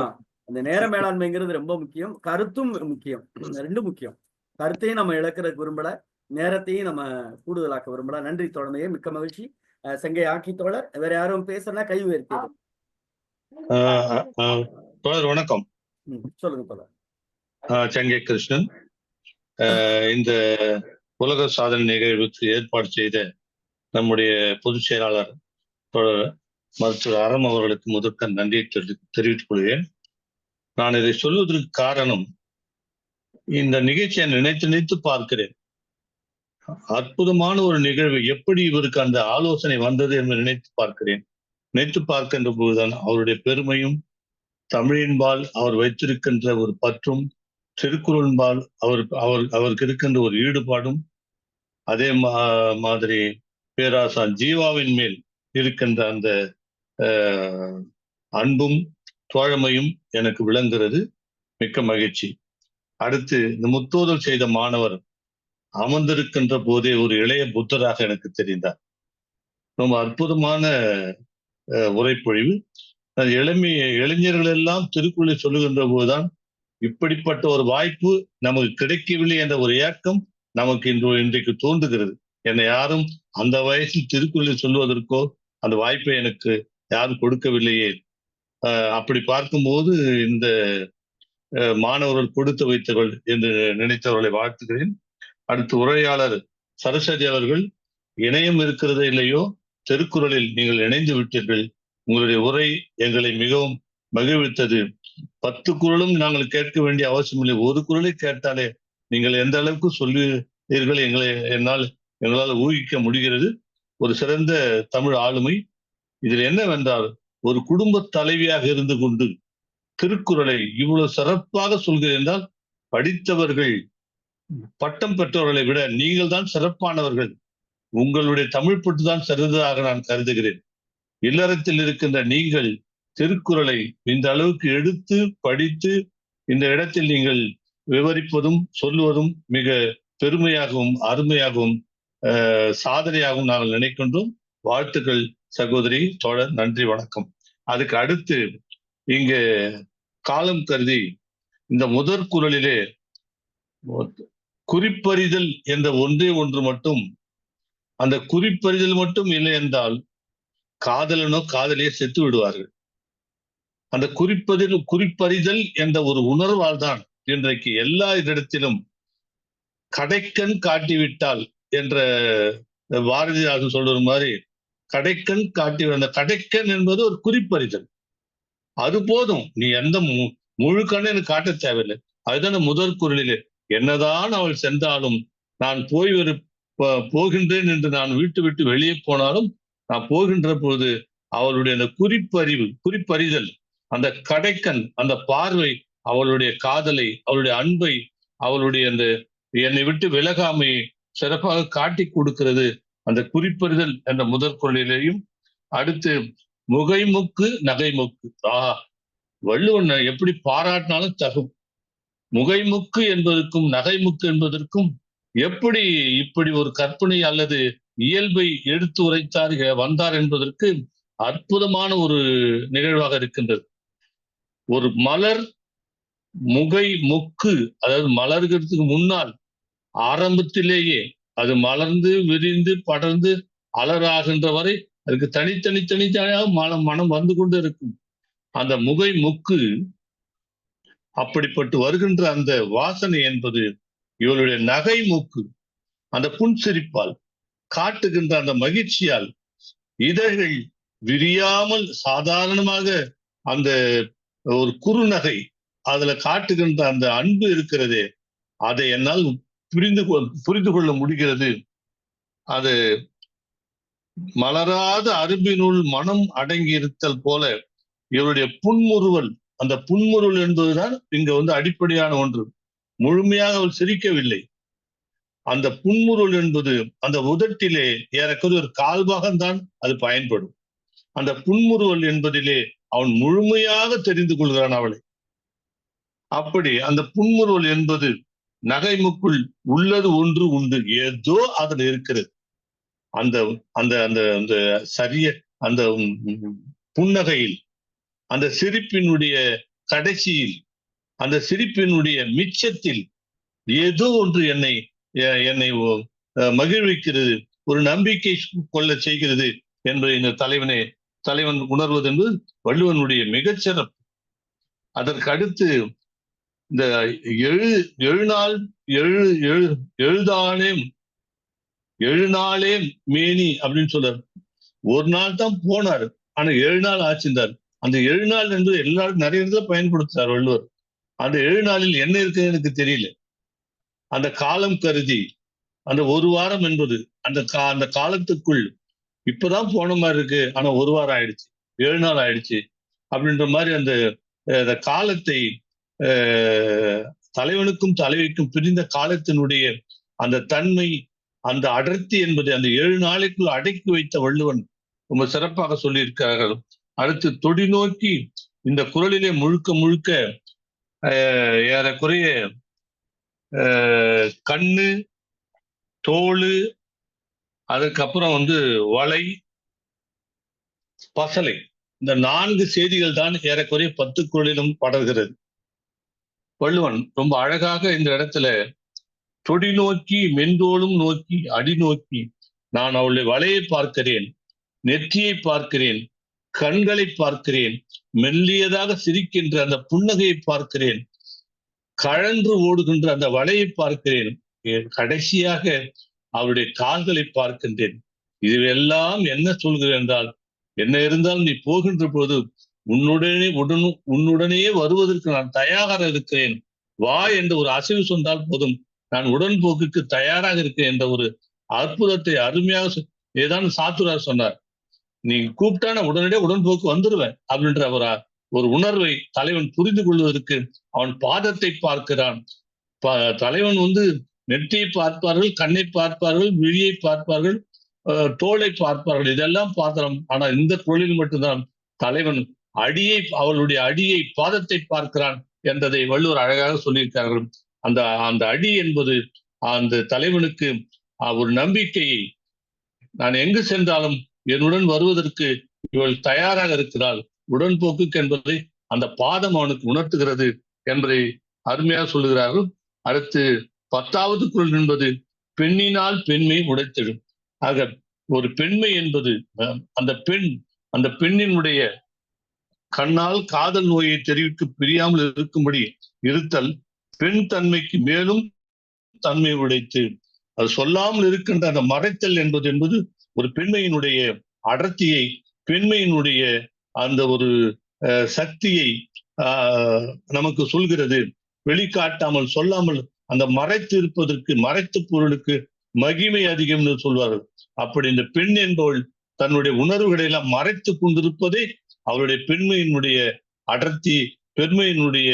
அந்த நேர மேலாண்மைங்கிறது ரொம்ப முக்கியம், கருத்தும் முக்கியம், ரெண்டும் முக்கியம். கருத்தையும் நம்ம இழக்கிறதுக்கு விரும்பல, நேரத்தையும் நம்ம கூடுதலாக்க விரும்பல. நன்றி தோழமையே, மிக்க மகிழ்ச்சி. செங்கை ஆக்கி தோழர், வேற யாரும் பேசுறா கை உயர்த்தியது. தோழர் வணக்கம். சொல்லுங்க தோழர். செங்கை கிருஷ்ணன். இந்த உலக சாதனை நிகழ்வுக்கு ஏற்பாடு செய்த நம்முடைய பொதுச் செயலாளர் தோழர் மருத்துவர் அறம் அவர்களுக்கு முதற்க நன்றியை தெரிவித்துக் கொள்கிறேன். நான் இதை சொல்வதற்கு காரணம், இந்த நிகழ்ச்சியை நினைத்து நினைத்து பார்க்கிறேன். அற்புதமான ஒரு நிகழ்வு, எப்படி இவருக்கு அந்த ஆலோசனை வந்தது என்று நினைத்து பார்க்கிறேன். நினைத்து பார்க்கின்ற போதுதான் அவருடைய பெருமையும், தமிழின்பால் அவர் வைத்திருக்கின்ற ஒரு பற்றும், திருக்குறள்பால் அவருக்கு இருக்கின்ற ஒரு ஈடுபாடும், அதே மாதிரி பேராசான் ஜீவாவின் மேல் இருக்கின்ற அந்த அன்பும் தோழமையும் எனக்கு விளங்குகிறது. மிக்க மகிழ்ச்சி. அடுத்து இந்த முத்தோதல் செய்த மாணவர் அமர்ந்திருக்கின்ற போதே ஒரு இளைய புத்தராக எனக்கு தெரிந்தார். ரொம்ப அற்புதமான உரைப்பொழிவு. இளைஞர்கள் எல்லாம் திருக்குறளை சொல்லுகின்ற போதுதான் இப்படிப்பட்ட ஒரு வாய்ப்பு நமக்கு கிடைக்கவில்லை என்ற ஒரு ஏக்கம் நமக்கு இன்றைக்கு தோன்றுகிறது. என்னை யாரும் அந்த வயசில் திருக்குறளை சொல்வதற்கோ அந்த வாய்ப்பை எனக்கு யாரும் கொடுக்கவில்லையே. அப்படி பார்க்கும்போது இந்த மாணவர்கள் கொடுத்து வைத்தவர்கள் என்று நினைத்தவர்களை வாழ்த்துகிறேன். அடுத்து உரையாளர் சரஸ்வதி அவர்கள், இணையம் இருக்கிறதோ இல்லையோ திருக்குறளில் நீங்கள் இணைந்து விட்டீர்கள். உங்களுடைய உரை எங்களை மிகவும் மகிழ்வித்தது. 10 குரலும் நாங்கள் கேட்க வேண்டிய அவசியமில்லை. ஒரு குரலை கேட்டாலே நீங்கள் எந்த அளவுக்கு சொல்லுவீர்கள் எங்களால் ஊகிக்க முடிகிறது. ஒரு சிறந்த தமிழ் ஆளுமை. இதில் என்னவென்றால், ஒரு குடும்ப தலைவியாக இருந்து கொண்டு திருக்குறளை இவ்வளவு சிறப்பாக சொல்கிறேன் என்றால், படித்தவர்கள், பட்டம் பெற்றவர்களை விட நீங்கள் தான் சிறப்பானவர்கள். உங்களுடைய தமிழ் பட்டு தான் சிறந்ததாக நான் கருதுகிறேன். இல்லறத்தில் இருக்கின்ற நீங்கள் திருக்குறளை இந்த அளவுக்கு எடுத்து படித்து இந்த இடத்தில் நீங்கள் விவரிப்பதும் சொல்லுவதும் மிக பெருமையாகவும் அருமையாகவும் சாதனையாகவும் நாங்கள் நினைக்கின்றோம். வாழ்த்துக்கள் சகோதரி, தோழர். நன்றி, வணக்கம். அதுக்கு அடுத்து இங்கே காலம் கருதி இந்த முதற் குறளிலே குறிப்பறிதல் என்ற ஒன்றே ஒன்று மட்டும், அந்த குறிப்பறிதல் மட்டும் இல்லை என்றால் காதலனோ காதலியோ செத்து விடுவார்கள். அந்த குறிப்பறிதல் என்ற ஒரு உணர்வால் தான் இன்றைக்கு எல்லா இடத்திலும் கடைக்கண் காட்டிவிட்டால் என்ற பாரதிதாசன் சொல்ற மாதிரி கடைக்கண் காட்டி, அந்த கடைக்கண் என்பது ஒரு குறிப்பறிதல். அது போதும், நீ எந்த முழு கண்ணை எனக்கு காட்ட தேவையில்லை. அதுதான் முதற் குறளிலே, என்னதான் அவள் சென்றாலும் நான் போகின்றேன் என்று நான் வீட்டு விட்டு வெளியே போனாலும் நான் போகின்ற பொழுது அவளுடைய அந்த குறிப்பறிதல், அந்த கடைக்கண், அந்த பார்வை அவளுடைய காதலை, அவளுடைய அன்பை, அவளுடைய அந்த என்னை விட்டு விலகாமையை சிறப்பாக காட்டி கொடுக்கிறது அந்த குறிப்பறிதல் என்ற முதற் குறளிலேயும். அடுத்து முகைமுக்கு நகைமுக்கு. வள்ளுவன் எப்படி பாராட்டினாலும் தகும். முகைமுக்கு என்பதற்கும் நகைமுக்கு என்பதற்கும் எப்படி இப்படி ஒரு கற்பனை அல்லது இயல்பை எடுத்து உரைத்தார் வந்தார் என்பதற்கு அற்புதமான ஒரு நிகழ்வாக இருக்கின்றது. ஒரு மலர் முகை முக்கு, அதாவது மலர்கிறதுக்கு முன்னால் ஆரம்பத்திலேயே அது மலர்ந்து விரிந்து படர்ந்து அலராகின்ற வரை அதுக்கு தனித்தனியாக மனம் வந்து கொண்டு இருக்கும். அந்த முகை முக்கு அப்படிப்பட்டு வருகின்ற அந்த வாசனை என்பது இவளுடைய நகை மூக்கு, அந்த புன்சிரிப்பால் காட்டுகின்ற அந்த மகிழ்ச்சியால் இதழ்கள் விரியாமல் சாதாரணமாக அந்த ஒரு குறுநகை அதுல காட்டுகின்ற அந்த அன்பு இருக்கிறதே, அதை என்னால் புரிந்து கொள்ள முடிகிறது. அது மலராத அரும்பினுள் மனம் அடங்கி இருத்தல் போல இவருடைய புன்முறுவல், அந்த புன்முறுவல் என்பதுதான் இங்க அடிப்படையான ஒன்று. முழுமையாக அவள் சிரிக்கவில்லை. அந்த புன்முறுவல் என்பது அந்த உதட்டிலே ஏறக்குறைய ஒரு கால்பாகம் தான் அது பயன்படும். அந்த புன்முறுவல் என்பதிலே அவன் முழுமையாக தெரிந்து கொள்கிறான் அவளை. அப்படி அந்த புன்முறுவல் என்பது நகைமுக்குள் உள்ளது ஒன்று உண்டு, ஏதோ அதில் இருக்கிறது. அந்த அந்த அந்த அந்த சரிய அந்த புன்னகையில், அந்த சிரிப்பினுடைய கடைசியில், அந்த சிரிப்பினுடைய மிச்சத்தில் ஏதோ ஒன்று என்னை மகிழ்விக்கிறது, ஒரு நம்பிக்கை கொள்ள செய்கிறது என்பதை இந்த தலைவன் உணர்வது என்பது வள்ளுவனுடைய மிகச்சிறப்பு. அதற்கு அடுத்து இந்த எழுநாளே மேனி அப்படின்னு சொல்றாரு. ஒரு நாள் தான் போனார், ஆனா 7 நாள் ஆச்சிருந்தார். அந்த 7 நாள் என்பது எல்லாரும் நிறைய இடத்துல பயன்படுத்துறார் வள்ளுவர். அந்த 7 நாளில் என்ன இருக்குன்னு எனக்கு தெரியல. அந்த காலம் கருதி அந்த 1 வாரம் என்பது அந்த காலத்துக்குள் இப்பதான் போன மாதிரி இருக்கு, ஆனா 1 வாரம் ஆயிடுச்சு, 7 நாள் ஆயிடுச்சு அப்படின்ற மாதிரி அந்த காலத்தை தலைவனுக்கும் தலைவிக்கும் பிரிந்த காலத்தினுடைய அந்த தன்மை, அந்த அடர்த்தி என்பதை அந்த 7 நாளைக்குள் அடக்கி வைத்த வள்ளுவன் ரொம்ப சிறப்பாக சொல்லியிருக்கிறார்கள். அடுத்து தொடிநோக்கி இந்த குறளிலே முழுக்க ஏறக்குறைய கண்ணு, தோளு, அதுக்கப்புறம் வலை, பசலை, இந்த 4 செய்திகள் தான் ஏறக்குறைய 10 குறளிலும் படர்கிறது. வள்ளுவன் ரொம்ப அழகாக இந்த இடத்துல தொடி நோக்கி மென்தோளும் நோக்கி அடி நோக்கி நான் அவளுடைய வலையை பார்க்கிறேன், நெற்றியை பார்க்கிறேன், கண்களை பார்க்கிறேன், மெல்லியதாக சிரிக்கின்ற அந்த புன்னகையை பார்க்கிறேன், கழன்று ஓடுகின்ற அந்த வலையை பார்க்கிறேன், கடைசியாக அவருடைய கால்களை பார்க்கின்றேன். இதுவெல்லாம் என்ன சொல்கிறேன் என்றால், என்ன இருந்தாலும் நீ போகின்ற போது உன்னுடனே வருவதற்கு நான் தயாராக இருக்கிறேன், வா என்று ஒரு அசைவு சொன்னால் போதும், நான் உடன்போக்குக்கு தயாராக இருக்கிறேன் என்ற ஒரு அற்புதத்தை அருமையாக ஏதான் சாத்துரார் சொன்னார். நீ கூப்பிட்டா நான் உடனடியே உடன்போக்கு வந்துருவேன் அப்படின்ற ஒரு உணர்வை தலைவன் புரிந்து கொள்வதற்கு அவன் பாதத்தை பார்க்கிறான். தலைவன் நெற்றியை பார்ப்பார்கள், கண்ணை பார்ப்பார்கள், விழியை பார்ப்பார்கள், தோளை பார்ப்பார்கள், இதெல்லாம் பார்க்கிறோம். ஆனா இந்த குரலில் மட்டும்தான் தலைவன் அவளுடைய அடியை, பாதத்தை பார்க்கிறான் என்பதை வள்ளுவர் அழகாக சொல்லியிருக்கிறார்கள். அந்த அடி என்பது அந்த தலைவனுக்கு ஒரு நம்பிக்கையை, நான் எங்கு சென்றாலும் என்னுடன் வருவதற்கு இவள் தயாராக இருக்கிறாள், உடன்போக்கு என்பதை அந்த பாதம் அவனுக்கு உணர்த்துகிறது என்பதை அருமையாக சொல்லுகிறார்கள். அடுத்து 10வது குறள் என்பது பெண்ணினால் பெண்மை உடைத்திடும். ஆக ஒரு பெண்மை என்பது அந்த பெண்ணினுடைய கண்ணால் காதல் நோயை தெரிவிக்க பிரியாமல் இருக்கும்படி இருத்தல் பெண் தன்மைக்கு மேலும் தன்மை உடைத்து அது சொல்லாமல் இருக்கின்ற அந்த மறைத்தல் என்பது ஒரு பெண்மையினுடைய அடர்த்தியை, பெண்மையினுடைய அந்த ஒரு சக்தியை நமக்கு சொல்கிறது. வெளிக்காட்டாமல், சொல்லாமல் அந்த மறைத்து இருப்பதற்கு, மறைத்த பொருளுக்கு மகிமை அதிகம் என்று சொல்வார்கள். அப்படி இந்த பெண் என்பவள் தன்னுடைய உணர்வுகளை எல்லாம் மறைத்து கொண்டிருப்பதே அவருடைய பெண்மையினுடைய அடர்த்தி, பெண்மையினுடைய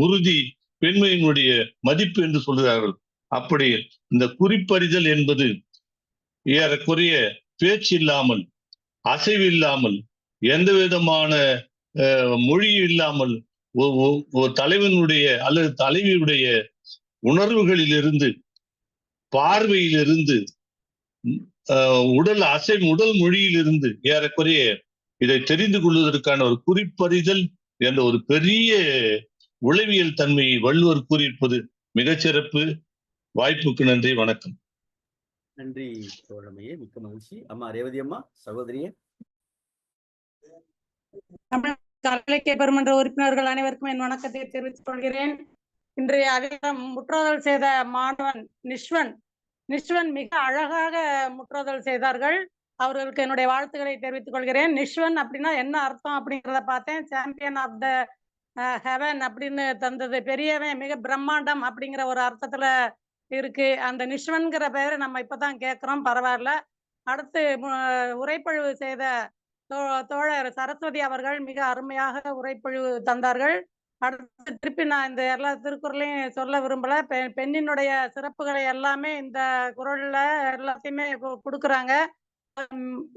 உறுதி, பெண்மையினுடைய மதிப்பு என்று சொல்கிறார்கள். அப்படி இந்த குறிப்பறிதல் என்பது ஏறக்குறைய பேச்சு இல்லாமல், அசைவு இல்லாமல், எந்த விதமான மொழி இல்லாமல் ஒரு தலைவனுடைய அல்லது தலைவியுடைய உணர்வுகளிலிருந்து, பார்வையிலிருந்து, உடல் மொழியிலிருந்து ஏறக்குறைய இதை தெரிந்து கொள்வதற்கான ஒரு குறிப்பறிதல் என்ற ஒரு பெரிய உளவியல் தன்மையை வள்ளுவர் கூறியிருப்பது மிகச்சிறப்பு. வாய்ப்புக்கு நன்றி, வணக்கம். நன்றி தோழமையே, மிக்க மகிழ்ச்சி. அம்மா ரேவதி அம்மா, சகோதரியே. கலை பெருமன்ற உறுப்பினர்கள் அனைவருக்கும் என் வணக்கத்தை தெரிவித்துக் கொள்கிறேன். இன்றைய அதிகாரம் முற்றோதல் செய்த மாணவன் நிஷ்வன் மிக அழகாக முற்றோதல் செய்தார்கள். அவர்களுக்கு என்னுடைய வாழ்த்துக்களை தெரிவித்துக் கொள்கிறேன். நிஷ்வன் அப்படின்னா என்ன அர்த்தம் அப்படிங்கிறத பார்த்தேன். சாம்பியன் ஆஃப் த ஹெவன் அப்படின்னு தந்தது. பெரியவன், மிக பிரம்மாண்டம் அப்படிங்கிற ஒரு அர்த்தத்துல இருக்கு. அந்த நிஷ்வன்கிற பெயரை நம்ம இப்பதான் கேட்கிறோம், பரவாயில்ல. அடுத்து உரைப்பழிவு செய்த தோழர் சரஸ்வதி அவர்கள் மிக அருமையாக உரைப்பழிவு தந்தார்கள். அடுத்து திருப்பி நான் இந்த எல்லா திருக்குறளையும் சொல்ல விரும்பல. பெண்ணினுடைய சிறப்புகளை எல்லாமே இந்த குறள்ல எல்லாத்தையுமே கொடுக்குறாங்க.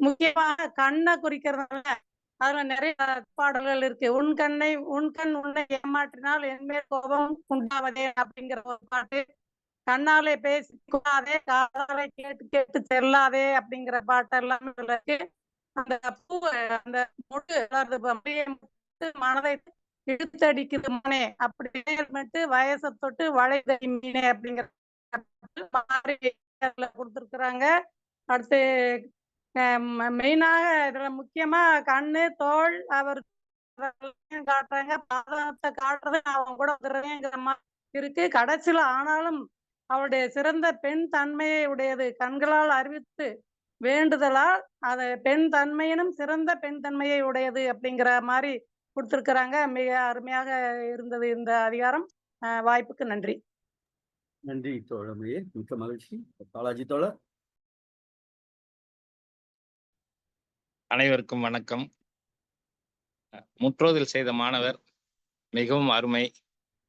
முக்கியமாக கண்ணை குறிக்கிறதுனால அதுல நிறைய பாடல்கள் இருக்கு. உன் கண் உன்னை ஏமாற்றினால் என்மேல் கோபம் உண்டாவதே அப்படிங்கிற ஒரு பாட்டு. கண்ணாலே பேசி கூடாதே, காதாலே கேட்டு செல்லாதே அப்படிங்கிற பாட்டு எல்லாமே இருக்கு. அந்த பூ, அந்த முட்டு மனதை இழுத்தடிக்குது மனே, அப்படி மட்டும் வயசை தொட்டு வளைத மீனே அப்படிங்கிற கொடுத்துருக்குறாங்க. அடுத்து மெயினாக இதுல முக்கியமா கண்ணு, தோல் அவர் காட்டுறாங்க. பாதத்தை காட்டுறது அவங்க கூட வந்துடுறேங்கிற மாதிரி இருக்கு. கடைசியில ஆனாலும் அவருடைய சிறந்த பெண் தன்மையை உடையது, கண்களால் அறிவித்து வேண்டுதலால் அது பெண் தன்மையினும் சிறந்த பெண் தன்மையை உடையது அப்படிங்கிற மாதிரி கொடுத்திருக்கிறாங்க. மிக அருமையாக இருந்தது இந்த அதிகாரம். வாய்ப்புக்கு நன்றி. நன்றி தோழமையே, மிக்க மகிழ்ச்சி. பாலாஜி தோழர். அனைவருக்கும் வணக்கம். முற்றோதல் செய்த மாணவர் மிகவும் அருமை.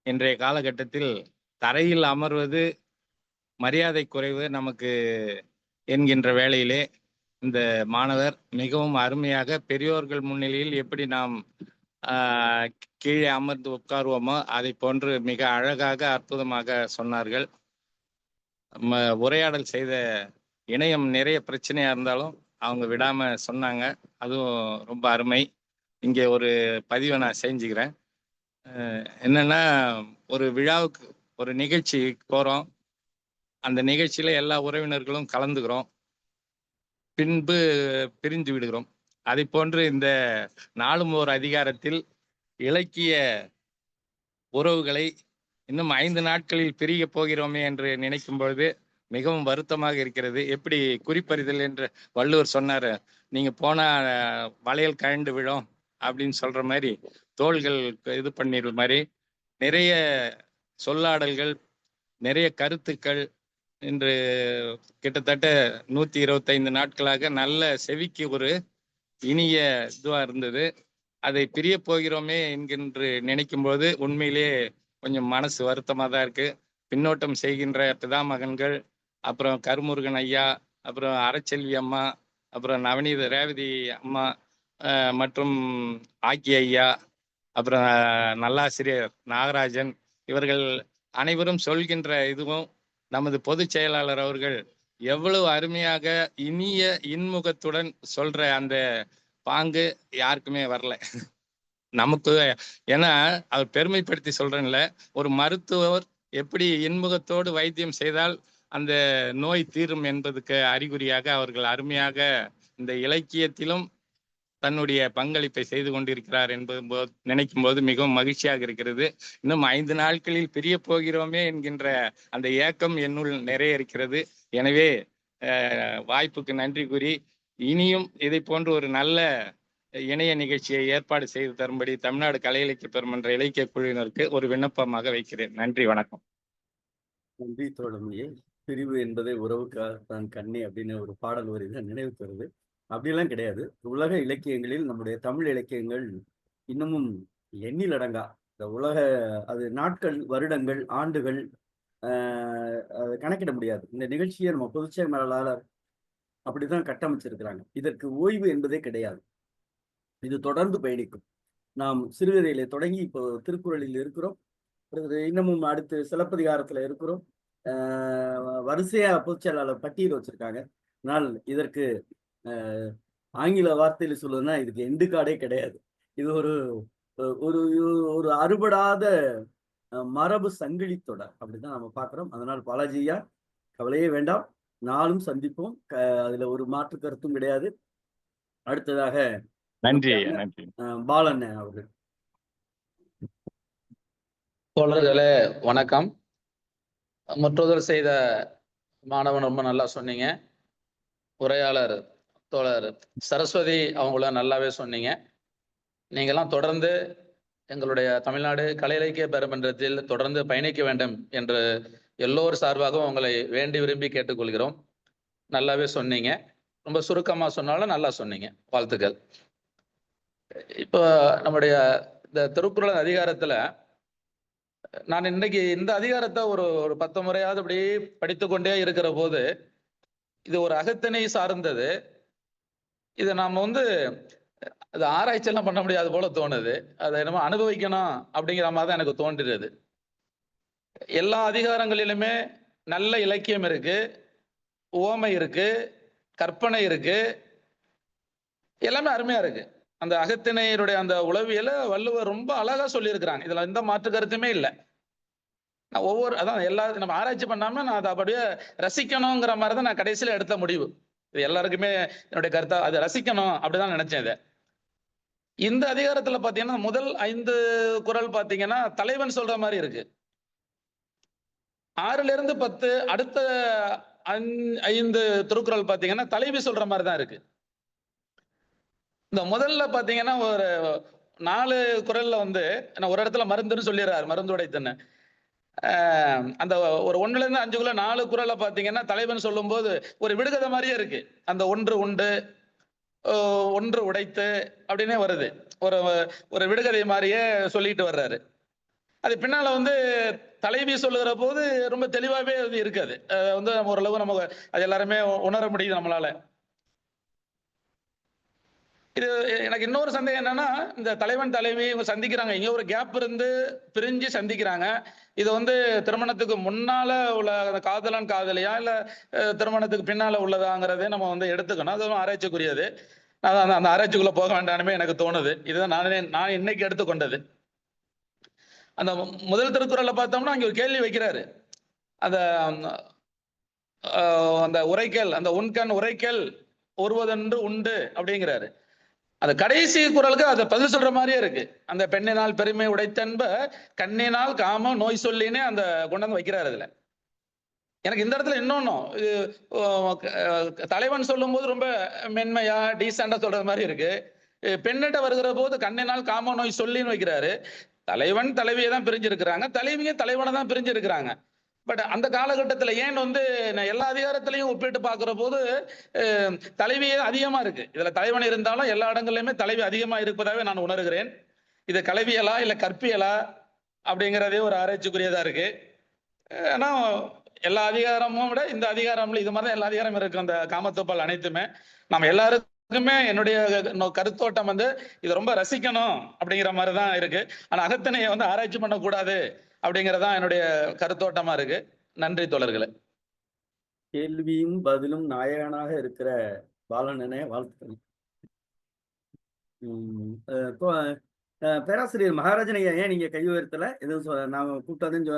இன்றைய காலகட்டத்தில் தரையில் அமர்வது மரியாதை குறைவு நமக்கு என்கின்ற வேளையிலே இந்த மாணவர் மிகவும் அருமையாக பெரியோர்கள் முன்னிலையில் எப்படி நாம் கீழே அமர்ந்து உட்காருவோமோ அதை போன்று மிக அழகாக அற்புதமாக சொன்னார்கள். உரையாடல் செய்த இணையம் நிறைய பிரச்சனையா இருந்தாலும் அவங்க விடாம சொன்னாங்க. அதுவும் ரொம்ப அருமை. இங்கே ஒரு பதிவை நான் செஞ்சுக்கிறேன். என்னன்னா, ஒரு விழாவுக்கு, ஒரு நிகழ்ச்சி போறோம். அந்த நிகழ்ச்சியில எல்லா உறவினர்களும் கலந்துக்கிறோம், பின்பு பிரிந்து விடுகிறோம். அதை போன்று இந்த நாளும் ஓர் அதிகாரத்தில் இலக்கிய உறவுகளை இன்னும் 5 நாட்களில் பிரிய போகிறோமே என்று நினைக்கும் பொழுது மிகவும் வருத்தமாக இருக்கிறது. எப்படி குறிப்பறிதல் என்று வள்ளுவர் சொன்னார், நீங்க போனா வளையல் கழண்டு விழும், அப்படின்னு சொல்ற மாதிரி தோள்கள் இது பண்ணிடுற மாதிரி நிறைய சொல்லாடல்கள், நிறைய கருத்துக்கள் இன்று கிட்டத்தட்ட 125 நாட்களாக நல்ல செவிக்கு ஒரு இனிய இதுவா இருந்தது. அதை பிரிய போகிறோமே என்கின்ற நினைக்கும் போது உண்மையிலே கொஞ்சம் மனசு வருத்தமா தான் இருக்கு. பின்னோட்டம் செய்கின்ற பிதாமகன்கள், அப்புறம் கருமுருகன் ஐயா, அப்புறம் அறச்செல்வி அம்மா, அப்புறம் நவநீத ரேவதி அம்மா, மற்றும் ஆக்கி ஐயா, அப்புறம் நல்லாசிரியர் நாகராஜன், இவர்கள் அனைவரும் சொல்கின்ற இதுவும் நமது பொதுச் செயலாளர் அவர்கள் எவ்வளவு அருமையாக இனிய இன்முகத்துடன் சொல்ற அந்த பாங்கு யாருக்குமே வரல நமக்கு. ஏன்னா அவர் பெருமைப்படுத்தி சொல்றேன்ல, ஒரு மருத்துவர் எப்படி இன்முகத்தோடு வைத்தியம் செய்தால் அந்த நோய் தீரும் என்பதுக்கு அறிகுறியாக அவர்கள் அருமையாக இந்த இலக்கியத்திலும் தன்னுடைய பங்களிப்பை செய்து கொண்டிருக்கிறார் என்பது நினைக்கும் போது மிகவும் மகிழ்ச்சியாக இருக்கிறது. இன்னும் 5 நாட்களில் பிரிய போகிறோமே என்கின்ற அந்த ஏக்கம் என்னுள் நிறைய இருக்கிறது. எனவே வாய்ப்புக்கு நன்றி கூறி இனியும் இதை போன்ற ஒரு நல்ல இணைய நிகழ்ச்சியை ஏற்பாடு செய்து தரும்படி தமிழ்நாடு கலை இலக்கிய பெருமன்ற இலக்கிய குழுவினருக்கு ஒரு விண்ணப்பமாக வைக்கிறேன். நன்றி, வணக்கம். நன்றி தோழமையே. பிரிவு என்பதை உறவுக்காக தான் கண்ணே அப்படின்னு ஒரு பாடல் வரி தான் நினைவுக்கு வருது. அப்படியெல்லாம் கிடையாது. உலக இலக்கியங்களில் நம்முடைய தமிழ் இலக்கியங்கள் இன்னமும் எண்ணில் அடங்கா. இந்த உலக அது நாட்கள், வருடங்கள், ஆண்டுகள் அதை கணக்கிட முடியாது. இந்த நிகழ்ச்சியை நம்ம பொதுச் செயலாளர் அப்படிதான் கட்டமைச்சிருக்கிறாங்க. இதற்கு ஓய்வு என்பதே கிடையாது. இது தொடர்ந்து பயணிக்கும். நாம் சிறுகதையில தொடங்கி இப்போ திருக்குறளில் இருக்கிறோம், இன்னமும் அடுத்து சிலப்பதிகாரத்துல இருக்கிறோம். வரிசையா பொதுச் செயலாளர் பட்டியல் வச்சிருக்காங்க. ஆனால் இதற்கு ஆங்கில வார்த்தையில சொல்லுதுன்னா இதுக்கு எண்டு கார்டே கிடையாது. இது ஒரு ஒரு ஒரு அறுபடாத மரபு சங்கிலி தொடர் அப்படிதான் நம்ம பார்க்கிறோம். அதனால் பாலாஜியா கவலையே வேண்டாம், நாளும் சந்திப்போம். அதுல ஒரு மாற்று கருத்தும் கிடையாது. அடுத்ததாக நன்றி நன்றி பாலன் அவர்கள். தோழர்களே வணக்கம். முற்றுதல் செய்த மாணவன் ரொம்ப நல்லா சொன்னீங்க. உரையாளர் தோழர் சரஸ்வதி அவங்கள நல்லாவே சொன்னீங்க. நீங்கள்லாம் தொடர்ந்து எங்களுடைய தமிழ்நாடு கலை இலக்கிய பெருமன்றத்தில் தொடர்ந்து பயணிக்க வேண்டும் என்று எல்லோர் சார்பாகவும் உங்களை வேண்டி விரும்பி கேட்டுக்கொள்கிறோம். நல்லாவே சொன்னீங்க. ரொம்ப சுருக்கமாக சொன்னாலும் நல்லா சொன்னீங்க. வாழ்த்துக்கள். இப்போ நம்முடைய இந்த திருக்குறள் அதிகாரத்தில் நான் இன்னைக்கு இந்த அதிகாரத்தை ஒரு 10 முறையாவது அப்படி படித்து கொண்டே இருக்கிற போது இது ஒரு அகத்திணை சார்ந்தது. இதை நாம் அது ஆராய்ச்சியெல்லாம் பண்ண முடியாது போல தோணுது. அதை நம்ம அனுபவிக்கணும் அப்படிங்கிற மாதிரி தான் எனக்கு தோன்றுறது. எல்லா அதிகாரங்களிலுமே நல்ல இலக்கியம் இருக்கு, உவமை இருக்கு, கற்பனை இருக்கு, எல்லாமே அருமையா இருக்கு. அந்த அகத்திணையருடைய அந்த உளவியலை வள்ளுவர் ரொம்ப அழகா சொல்லியிருக்கிறாங்க. இதுல எந்த மாற்று கருத்துமே இல்லை. நான் அதான் எல்லாரும் நம்ம ஆராய்ச்சி பண்ணாம நான் அதை அப்படியே ரசிக்கணுங்கிற மாதிரி தான் நான் கடைசியில எடுத்த முடிவு. இது எல்லாருக்குமே என்னுடைய கருத்தா அது ரசிக்கணும் அப்படிதான் நினைச்சேன். இதை இந்த அதிகாரத்துல பாத்தீங்கன்னா முதல் 5 குறள் பாத்தீங்கன்னா தலைவன் சொல்ற மாதிரி இருக்கு. 6ல இருந்து 10 அடுத்த 5 திருக்குறள் பாத்தீங்கன்னா தலைவி சொல்ற மாதிரி தான் இருக்கு. இந்த முதல்ல பாத்தீங்கன்னா ஒரு 4 குறள்ல ஒரு இடத்துல மருந்துன்னு சொல்லிடுறாரு, மருந்து உடைத்தன்னு. அந்த ஒரு 1ல இருந்து 5குள்ள 4 குறளை பாத்தீங்கன்னா தலைவன் சொல்லும் போது ஒரு விடுகதை மாதிரியே இருக்கு. அந்த ஒன்று உண்டு, ஒன்று உடைத்து அப்படின்னே வருது. ஒரு விடுகதை மாதிரியே சொல்லிட்டு வர்றாரு. அது பின்னால தலைவி சொல்லுகிற போது ரொம்ப தெளிவாகவே இருக்காது. நம்ம ஓரளவு நம்ம அது எல்லாருமே உணர முடியுது நம்மளால. இது எனக்கு இன்னொரு சந்தேகம் என்னன்னா, இந்த தலைவன் தலைவி இவங்க சந்திக்கிறாங்க, இங்க ஒரு கேப் இருந்து பிரிஞ்சு சந்திக்கிறாங்க. இது திருமணத்துக்கு முன்னால உள்ள காதலன் காதலியா இல்ல திருமணத்துக்கு பின்னால உள்ளதாங்கிறதே நம்ம எடுத்துக்கணும். அதுவும் ஆராய்ச்சிக்குரியது. அந்த ஆராய்ச்சிக்குள்ள போக வேண்டாமே எனக்கு தோணுது. இதுதான் நான் இன்னைக்கு எடுத்துக்கொண்டது. அந்த முதல் திருக்குறளை பார்த்தோம்னா அங்க ஒரு கேள்வி வைக்கிறாரு. அந்த உரைக்கல், அந்த உண்கண் உரைக்கல் ஒருவதென்று உண்டு அப்படிங்கிறாரு. அந்த கடைசி குறளுக்கு அதை பதில் சொல்ற மாதிரியே இருக்கு. அந்த பெண்ணினால் பெருமை உடைத்தன்ப கண்ணினால் காம நோய் சொல்லினே அந்த கொண்டாந்து வைக்கிறாரு. அதுல எனக்கு இந்த இடத்துல இன்னொன்னும் தலைவன் சொல்லும் போது ரொம்ப மென்மையா டீசெண்டா சொல்ற மாதிரி இருக்கு. பெண்ணிட்ட வருகிற போது கண்ணினால் காம நோய் சொல்லின்னு வைக்கிறாரு. தலைவன் தலைவியை தான் பிரிஞ்சிருக்கிறாங்க, தலைவியை தலைவனை தான் பிரிஞ்சிருக்கிறாங்க. பட் அந்த காலகட்டத்தில் ஏன் வந்து எல்லா அதிகாரத்திலையும் ஒப்பிட்டு பார்க்கிற போது தலைவியே அதிகமா இருக்கு. இதுல தலைவன் இருந்தாலும் எல்லா இடங்கள்லயுமே தலைவி அதிகமா இருப்பதாகவே நான் உணர்கிறேன். இது கலவியலா இல்ல கற்பியலா அப்படிங்கிறதே ஒரு ஆராய்ச்சிக்குரியதா இருக்கு. ஆனா எல்லா அதிகாரமும் விட இந்த அதிகாரம்ல இது மாதிரி தான் எல்லா அதிகாரமும் இருக்கு. அந்த காமத்துப்பால் அனைத்துமே நம்ம எல்லாருக்குமே என்னுடைய கருத்தோட்டம் வந்து இதை ரொம்ப ரசிக்கணும் அப்படிங்கிற மாதிரி தான் இருக்கு. ஆனா அகத்தினையை வந்து ஆராய்ச்சி பண்ணக்கூடாது அப்படிங்கறதான் என்னுடைய கருத்தோட்டமா இருக்கு. நன்றி தோழர்களே. கேள்வியும் பதிலும் நாயகனாக இருக்கிற பாலனனே வாழ்த்துக்கள். பேராசிரியர் மகாராஜன் ஐயா, ஏன் நீங்க கை உயர்த்தல? எதுவும் நான் கூப்பிட்டதுன்னு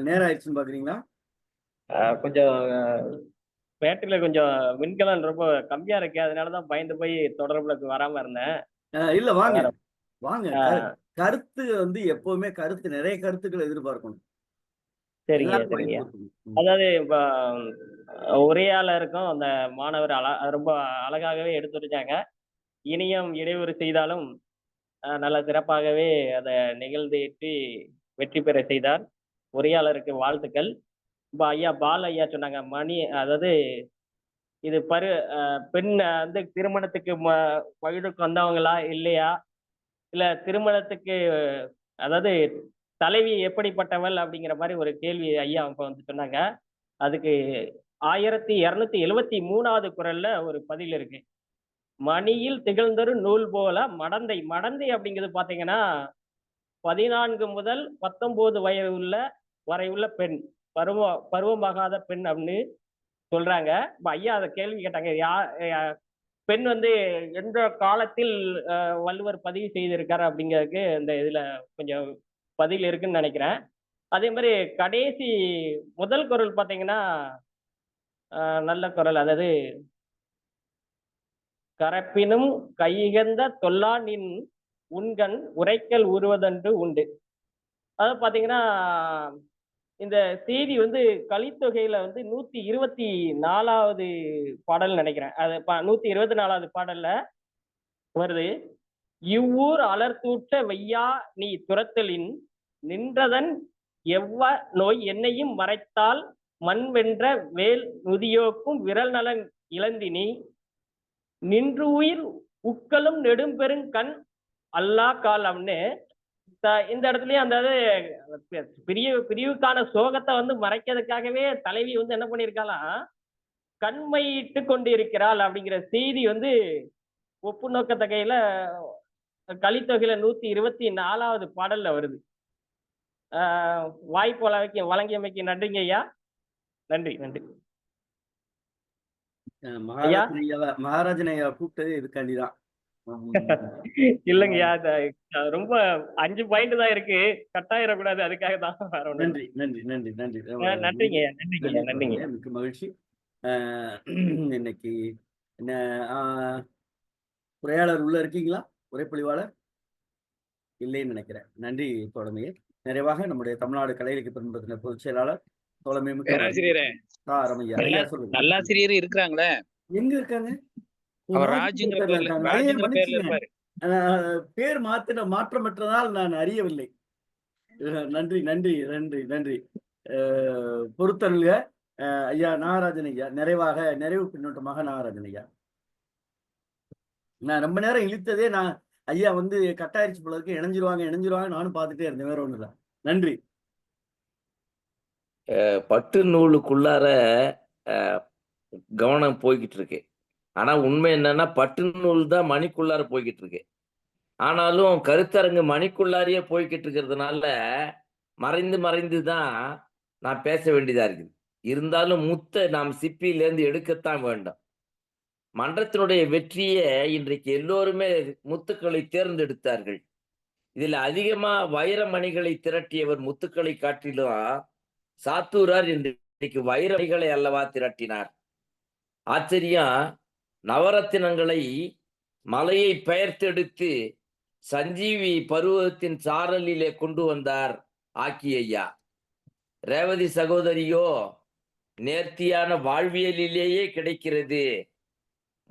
நேரம் ஆயிடுச்சுன்னு பாக்குறீங்களா? கொஞ்சம் பேட்டரியில கொஞ்சம் மின்கலம் ரொம்ப கம்மியா இருக்கு, அதனாலதான் பயந்து போய் தொடர்புல வராம இருந்தேன். இல்ல வாங்க வாங்க. கருத்து வந்து எப்பவுமே நிறைய கருத்துக்களை எதிர்பார்க்கணும். சரிங்க சரிங்க. அதாவது இப்ப உரையாளருக்கும் அந்த மாணவர் ரொம்ப அழகாகவே எடுத்துரைச்சாங்க. இனியும் இடையூறு செய்தாலும் நல்ல சிறப்பாகவே அதை நிகழ்ந்தேற்றி வெற்றி பெற செய்தார். உரையாளருக்கு வாழ்த்துக்கள். இப்ப ஐயா பால் ஐயா சொன்னாங்க மணி, அதாவது இது பெண் வந்து திருமணத்துக்கு வயதுக்கு வந்தவங்களா இல்லையா, இல்ல திருமணத்துக்கு அதாவது தலைவி எப்படிப்பட்டவள் அப்படிங்கிற மாதிரி ஒரு கேள்வி ஐயா இப்ப வந்து சொன்னாங்க. அதுக்கு 1273வது குறள்ல ஒரு பதில் இருக்கு. மணியில் திகழ்ந்தொரு நூல் போல மடந்தை. மடந்தை அப்படிங்கிறது பாத்தீங்கன்னா 14 முதல் 19 வயது வரை உள்ள பெண், பருவமாகாத பெண் அப்படின்னு சொல்றாங்க. இப்ப ஐயா அதை கேள்வி கேட்டாங்க, பெண் வந்து எந்த காலத்தில் வள்ளுவர் பதிவு செய்திருக்காரு அப்படிங்கிறதுக்கு இந்த இதுல கொஞ்சம் பதில் இருக்குன்னு நினைக்கிறேன். அதே மாதிரி கடைசி முதல் குறள் பாத்தீங்கன்னா நல்ல குறள், அதாவது கரப்பினும் கையிகந்த தொல்லானின் உண்கண் உரைக்கல் உருவதென்று உண்டு. அதாவது பாத்தீங்கன்னா இந்த செய்தி வந்து கலித்தொகையில வந்து 124வது பாடல் நினைக்கிறேன். அது 124வது பாடல்ல வருது. இவ்வூர் அலர்தூற்ற வெய்யா நீ துரத்தலின் நின்றதன் எவ்வ நோய் என்னையும் மறைத்தால் மண் வென்ற வேல் நுதியோக்கும் விரல் நலன் இழந்தினி நின்று உயிர் உக்களும் நெடும்பெருங்கண் அல்லா காலம்னு இந்த இடத்துலயே அந்த பிரிவுக்கான சோகத்தை வந்து மறைக்கிறதுக்காகவே தலைவி வந்து என்ன பண்ணியிருக்காளாம், கண்மையிட்டு கொண்டு இருக்கிறாள் அப்படிங்கிற செய்தி வந்து ஒப்பு நோக்கத்தகையில கலித்தொகையில 124வது பாடல்ல வருது. வாய்ப்பு வழங்கியமைக்கு நன்றிங்க ஐயா. நன்றி நன்றி. மகாராஜன் ஐயா கூப்பிட்டது இதுக்காண்டிதான். இல்லைங்கய்யா, ரொம்ப 5 பாயிண்ட் தான் இருக்கு, கட்டாயிடக்கூடாது, அதுக்காக தான். நன்றி நன்றி நன்றி நன்றி நன்றிங்க நன்றிங்க நன்றிங்க. மிக்க மகிழ்ச்சி. இன்னைக்கு என்ன உரையாளர் உள்ள இருக்கீங்களா? உரைப்பொழிவாளர் இல்லைன்னு நினைக்கிறேன். நன்றி தோழமையே. நிறைவாக நம்முடைய தமிழ்நாடு கலை இலக்கிய பெருமன்றத்தினர் பொதுச் செயலாளர் தோழமை நல்லாசிரியர் இருக்கிறாங்களே, எங்க இருக்காங்க? பேர் மாற்றமற்றதால் நான் அறியவில்லை. நன்றி நன்றி நன்றி நன்றி. பொறுத்தருள்க ஐயா நாகராஜன் ஐயா. நிறைவு பின்னோட்டமாக நாகராஜன் ஐயா. நான் ரொம்ப நேரம் இழுத்ததே நான் ஐயா வந்து கட்டாயிருச்சு போல இருக்கு, இணைஞ்சிருவாங்க நானும் பார்த்துட்டே இருந்தேன், வேற ஒண்ணும் இல்லை. நன்றி. பட்டு நூலுக்குள்ளார கவனம் போய்கிட்டு இருக்கு. ஆனா உண்மை என்னன்னா பட்டு நூல் தான் மணிக்குள்ளார போய்கிட்டு இருக்கு. ஆனாலும் கருத்தரங்கு மணிக்குள்ளாரியே போய்கிட்டு இருக்கிறதுனால மறைந்து தான் நான் பேச வேண்டியதா இருக்குது. இருந்தாலும் முத்தை நாம் சிப்பியிலேருந்து எடுக்கத்தான் வேண்டும். மன்றத்தினுடைய வெற்றியை இன்றைக்கு எல்லோருமே முத்துக்களை தேர்ந்தெடுத்தார்கள். இதுல அதிகமா வைரமணிகளை திரட்டியவர் முத்துக்களை காட்டிலும் சாத்தூரார் இன்றைக்கு வைரமணிகளை அல்லவா திரட்டினார். ஆச்சரியம், நவரத்தினங்களை மலையை பெயர்த்தெடுத்து சஞ்சீவி பருவத்தின் சாரலிலே கொண்டு வந்தார் ஆக்கி ஐயா. ரேவதி சகோதரியோ நேர்த்தியான வாழ்வியலிலேயே கிடைக்கிறது.